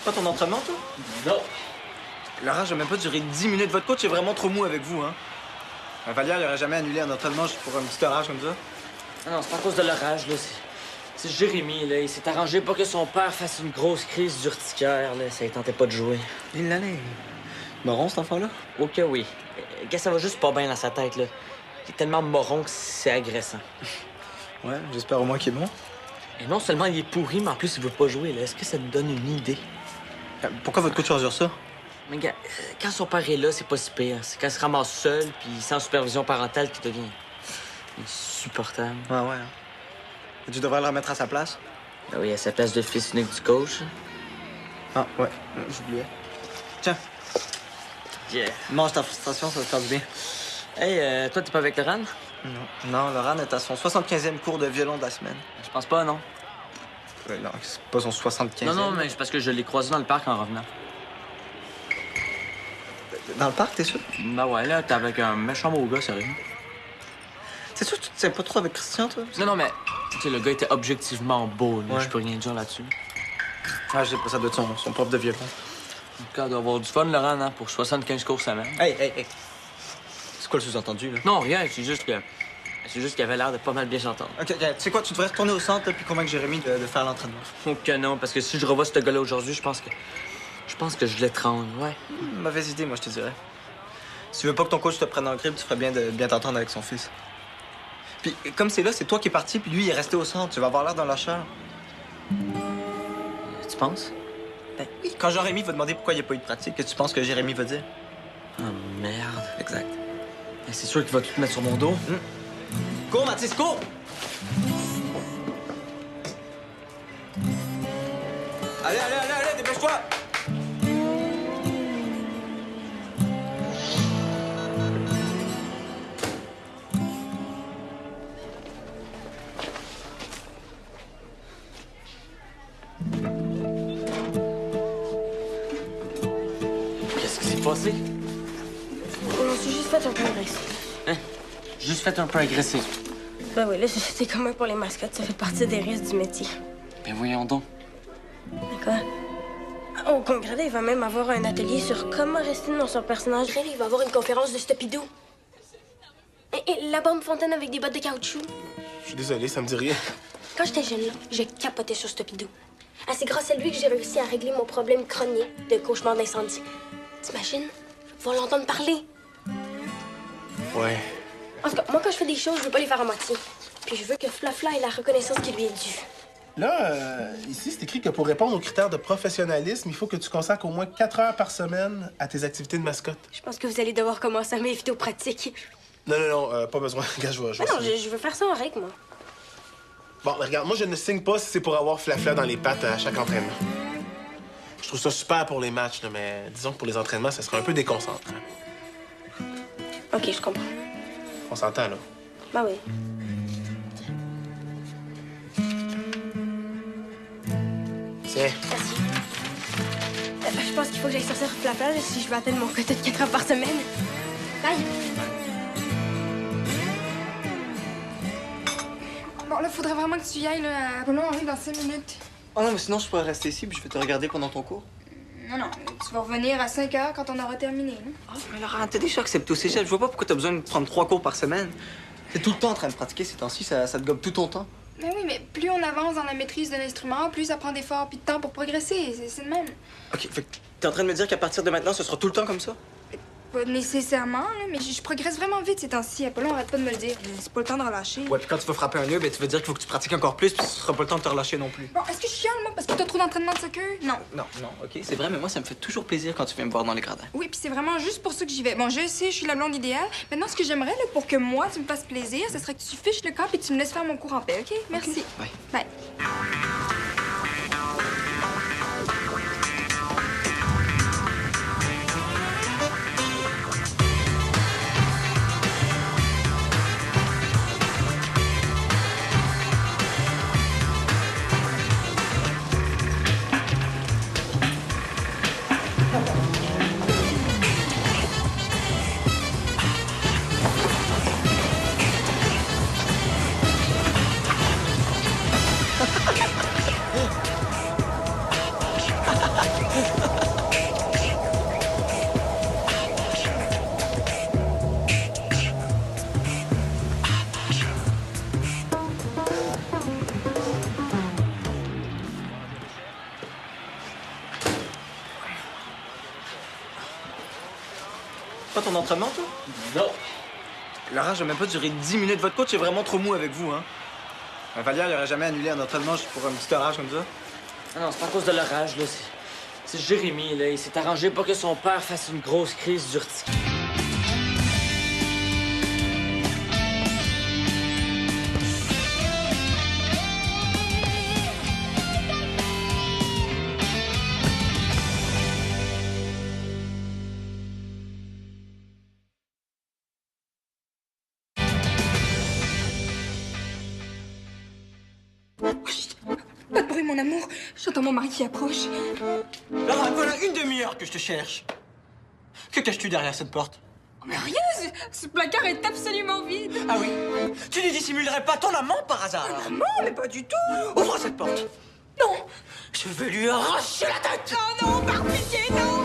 [SPEAKER 7] Pas ton entraînement, toi?
[SPEAKER 5] Non.
[SPEAKER 7] L'orage a même pas duré 10 minutes. Votre coach est vraiment trop mou avec vous, hein? Vallière, il aurait jamais annulé un entraînement juste pour un petit orage comme ça.
[SPEAKER 5] Non, c'est pas à cause de l'orage, là. C'est Jérémy, là. Il s'est arrangé pour que son père fasse une grosse crise d'urticaire, là. Ça ne tentait pas de jouer.
[SPEAKER 7] Il l'allait. Moron, cet enfant-là?
[SPEAKER 5] OK, oui. Gars, ça va juste pas bien dans sa tête, là. Il est tellement moron que c'est agressant.
[SPEAKER 7] Ouais, j'espère au moins qu'il est bon.
[SPEAKER 5] Et non seulement il est pourri, mais en plus, il veut pas jouer, là. Est-ce que ça te donne une idée?
[SPEAKER 7] Pourquoi votre coach endure ça?
[SPEAKER 5] Mais gars, quand son père est là, c'est pas si pire. C'est quand il se ramasse seul, puis sans supervision parentale, qu'il devient insupportable.
[SPEAKER 7] Ah ouais. Tu devrais le remettre à sa place?
[SPEAKER 5] Ben oui, à sa place de fils unique du coach.
[SPEAKER 7] Ah ouais, j'oubliais. Tiens,
[SPEAKER 5] Yeah.
[SPEAKER 7] mange ta frustration, ça va te faire du bien.
[SPEAKER 5] Hey, toi, t'es pas avec Laurent?
[SPEAKER 7] Non, Laurent est à son 75e cours de violon de la semaine.
[SPEAKER 5] Je pense pas, non.
[SPEAKER 7] Non, c'est pas son 75e.
[SPEAKER 5] Non, mais c'est parce que je l'ai croisé dans le parc en revenant.
[SPEAKER 7] Dans le parc, t'es sûr?
[SPEAKER 5] Ben ouais, là, t'es avec un méchant beau gars, sérieux.
[SPEAKER 7] C'est sûr que tu te sais pas trop avec Christian, toi?
[SPEAKER 5] Non, mais, tu sais, le gars était objectivement beau, là.
[SPEAKER 7] Ouais.
[SPEAKER 5] Je peux rien dire là-dessus.
[SPEAKER 7] Ah, je sais pas, ça doit être son prof de violon.
[SPEAKER 5] En tout cas, il doit avoir du fun, Laurent, hein, pour 75 cours semaine.
[SPEAKER 7] Hey! C'est quoi le sous-entendu, là?
[SPEAKER 5] Non, rien, c'est juste qu'il avait l'air de pas mal bien s'entendre.
[SPEAKER 7] OK, tu sais quoi, tu devrais retourner au centre puis convaincre Jérémy de faire l'entraînement.
[SPEAKER 5] Faut que non, parce que si je revois ce gars-là aujourd'hui, je pense que je l'étrangle, ouais.
[SPEAKER 7] Mauvaise idée, moi, je te dirais. Si tu veux pas que ton coach te prenne en grippe, tu ferais bien de bien t'entendre avec son fils. Puis, comme c'est là, c'est toi qui es parti, puis lui, il est resté au centre. Tu vas avoir l'air d'un lâcheur.
[SPEAKER 5] Tu penses?
[SPEAKER 7] Ben oui, quand Jérémy va demander pourquoi il n'y a pas eu de pratique, qu'est-ce que tu penses que Jérémy va dire?
[SPEAKER 5] Oh, merde.
[SPEAKER 7] Exact.
[SPEAKER 5] Ben, c'est sûr qu'il va tout mettre sur mon dos.
[SPEAKER 7] Cours, Mathis, cours! Allez, dépêche-toi!
[SPEAKER 5] Qu'est-ce qui s'est passé?
[SPEAKER 3] On s'est juste fait un peu agressé.
[SPEAKER 5] Hein? Juste fait un peu agressé.
[SPEAKER 3] Ben oui, là, c'est commun pour les mascottes. Ça fait partie des risques du métier.
[SPEAKER 5] Ben voyons donc.
[SPEAKER 3] D'accord? Au congrès, il va même avoir un atelier sur comment rester dans son personnage. Il va avoir une conférence de Stupidou. Et la bombe fontaine avec des bottes de caoutchouc.
[SPEAKER 4] Je suis désolé, ça me dit rien.
[SPEAKER 3] Quand j'étais jeune, là, je capotais sur Stupidou. Ah, c'est grâce à lui que j'ai réussi à régler mon problème chronique de cauchemar d'incendie. T'imagines? Je vais pouvoir l'entendre parler.
[SPEAKER 4] Ouais.
[SPEAKER 3] En tout cas, moi, quand je fais des choses, je veux pas les faire à moitié. Puis je veux que Flafla ait la reconnaissance qui lui est due.
[SPEAKER 4] Là, ici, c'est écrit que pour répondre aux critères de professionnalisme, il faut que tu consacres au moins 4 heures par semaine à tes activités de mascotte.
[SPEAKER 3] Je pense que vous allez devoir commencer à m'inviter aux pratiques.
[SPEAKER 4] Non, pas besoin. Regarde, je vais
[SPEAKER 3] Ah non,
[SPEAKER 4] signer.
[SPEAKER 3] je veux faire ça en règle, moi.
[SPEAKER 4] Bon, regarde, moi, je ne signe pas si c'est pour avoir Flafla dans les pattes à chaque entraînement. Je trouve ça super pour les matchs, là, mais disons que pour les entraînements, ça serait un peu déconcentrant.
[SPEAKER 3] OK, je comprends.
[SPEAKER 4] On s'entend, là.
[SPEAKER 3] Ben oui.
[SPEAKER 4] Tiens.
[SPEAKER 3] Merci. Je pense qu'il faut que j'aille sortir Flafla là, si je veux atteindre mon quota de 4 heures par semaine. Bye!
[SPEAKER 1] Bon, là, faudrait vraiment que tu y ailles, là. Apollon arrive dans 5 minutes.
[SPEAKER 7] Oh non, mais sinon, je pourrais rester ici puis je vais te regarder pendant ton cours.
[SPEAKER 1] Non, tu vas revenir à 5 heures quand on aura terminé, hein?
[SPEAKER 7] Oh, mais Laurent, t'as déjà accepté au cégep. Je vois pas pourquoi t'as besoin de prendre 3 cours par semaine. T'es tout le temps en train de pratiquer ces temps-ci, ça te gobe tout ton temps.
[SPEAKER 1] Ben oui, mais plus on avance dans la maîtrise de l'instrument, plus ça prend d'efforts puis de temps pour progresser. C'est le même.
[SPEAKER 7] OK, fait que t'es en train de me dire qu'à partir de maintenant, ce sera tout le temps comme ça?
[SPEAKER 1] Pas nécessairement, là, mais je progresse vraiment vite ces temps-ci. Apollon arrête pas de me le dire. C'est pas le temps de relâcher.
[SPEAKER 7] Ouais, puis quand tu vas frapper un nœud, ben tu veux dire qu'il faut que tu pratiques encore plus, puis ce sera pas le temps de te relâcher non plus.
[SPEAKER 1] Bon, est-ce que je chiale, moi, parce que t'as trop d'entraînement de soccer? Non.
[SPEAKER 7] Non, OK, c'est vrai, mais moi, ça me fait toujours plaisir quand tu viens me voir dans les gradins.
[SPEAKER 1] Oui, puis c'est vraiment juste pour ça que j'y vais. Bon, je sais, je suis la blonde idéale. Maintenant, ce que j'aimerais, là, pour que moi, tu me fasses plaisir, ce serait que tu fiches le camp et tu me laisses faire mon cours en paix, OK? Merci.
[SPEAKER 7] Bye.
[SPEAKER 1] Bye.
[SPEAKER 7] Pas ton entraînement, toi?
[SPEAKER 5] Non.
[SPEAKER 7] L'orage a même pas duré 10 minutes. Votre coach est vraiment trop mou avec vous, hein? Vallière, il aurait jamais annulé un entraînement juste pour un petit orage comme ça.
[SPEAKER 5] Ah non, c'est pas à cause de l'orage, là. C'est Jérémy, là. Il s'est arrangé pour que son père fasse une grosse crise d'urticaire.
[SPEAKER 1] Pas de bruit, mon amour. J'entends mon mari qui approche.
[SPEAKER 7] Laura, voilà une demi-heure que je te cherche. Que caches-tu derrière cette porte?
[SPEAKER 1] Mais rien, ce placard est absolument vide.
[SPEAKER 7] Ah oui? Tu ne dissimulerais pas ton amant par hasard?
[SPEAKER 1] Non, mais pas du tout.
[SPEAKER 7] Ouvre cette porte.
[SPEAKER 1] Non.
[SPEAKER 7] Je veux lui arracher la tête.
[SPEAKER 1] Oh non, par pitié, non.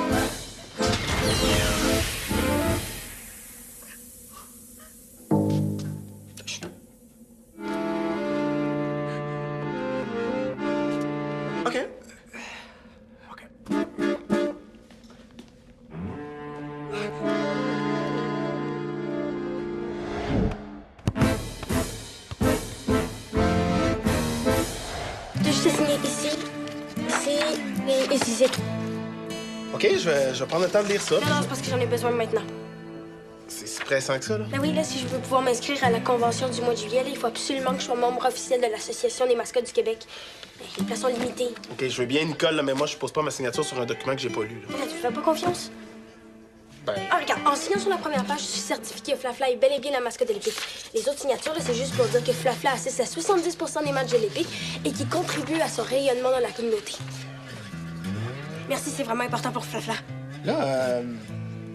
[SPEAKER 4] OK.
[SPEAKER 3] T'as juste à signer ici, et ici, c'est tout.
[SPEAKER 4] OK, je vais prendre le temps de lire ça.
[SPEAKER 3] Non, c'est parce que j'en ai besoin maintenant.
[SPEAKER 4] C'est si pressant que ça, là?
[SPEAKER 3] Ben oui, là, si je veux pouvoir m'inscrire à la convention du mois de juillet, là, il faut absolument que je sois membre officiel de l'Association des mascottes du Québec. Les places sont limitées.
[SPEAKER 4] OK, je veux bien, Nicole, là, mais moi, je pose pas ma signature sur un document que j'ai pas lu, là.
[SPEAKER 3] Là, tu me fais pas confiance?
[SPEAKER 4] Ben,
[SPEAKER 3] Ah, regarde, en signant sur la première page, je suis certifié que Flafla est bel et bien la mascotte de l'Épique. Les autres signatures, là, c'est juste pour dire que Flafla assiste à 70 des matchs de l'Épique et qui contribue à son rayonnement dans la communauté. Merci, c'est vraiment important pour Flafla.
[SPEAKER 4] là,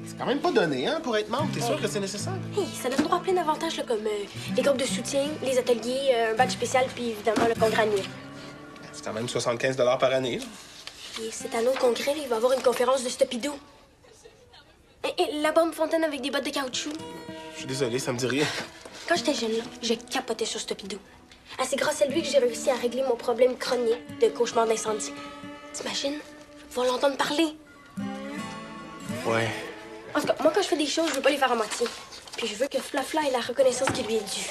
[SPEAKER 4] c'est quand même pas donné, hein, pour être membre. T'es sûr que c'est nécessaire?
[SPEAKER 3] Hey, ça donne droit à plein d'avantages, là, comme les groupes de soutien, les ateliers, un badge spécial, puis évidemment le congrès annuel.
[SPEAKER 4] C'est quand même 75 $ par année, là.
[SPEAKER 3] Et cette année au congrès, là, il va y avoir une conférence de Stopidou. Et la bombe fontaine avec des bottes de caoutchouc.
[SPEAKER 4] Je suis désolé, ça me dit rien.
[SPEAKER 3] Quand j'étais jeune, là, je capotais sur Stopidou. Ah, c'est grâce à lui que j'ai réussi à régler mon problème chronique de cauchemar d'incendie. T'imagines? Je vais pouvoir l'entendre parler.
[SPEAKER 4] Ouais.
[SPEAKER 3] En tout cas, moi, quand je fais des choses, je veux pas les faire à moitié. Puis je veux que Flafla ait la reconnaissance qui lui est due.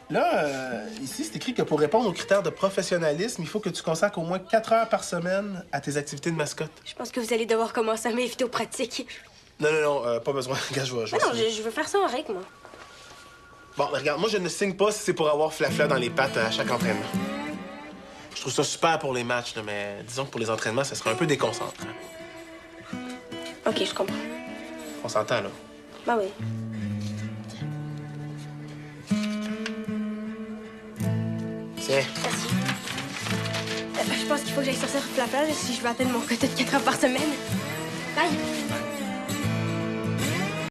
[SPEAKER 4] Là, ici, c'est écrit que pour répondre aux critères de professionnalisme, il faut que tu consacres au moins 4 heures par semaine à tes activités de mascotte.
[SPEAKER 3] Je pense que vous allez devoir commencer à m'inviter aux pratiques.
[SPEAKER 4] Non, pas besoin. Regarde, je vais
[SPEAKER 3] Ah non,
[SPEAKER 4] signer.
[SPEAKER 3] je veux faire ça en règle, moi.
[SPEAKER 4] Bon, regarde, moi, je ne signe pas si c'est pour avoir Flafla dans les pattes à chaque entraînement. Je trouve ça super pour les matchs, là, mais disons que pour les entraînements, ça serait un peu déconcentrant.
[SPEAKER 3] OK, je comprends.
[SPEAKER 4] On s'entend, là.
[SPEAKER 3] Bah oui.
[SPEAKER 4] Tiens.
[SPEAKER 3] Merci. Je pense qu'il faut que j'aille sortir Flafla là, si je veux atteindre mon quota de 4 heures par semaine.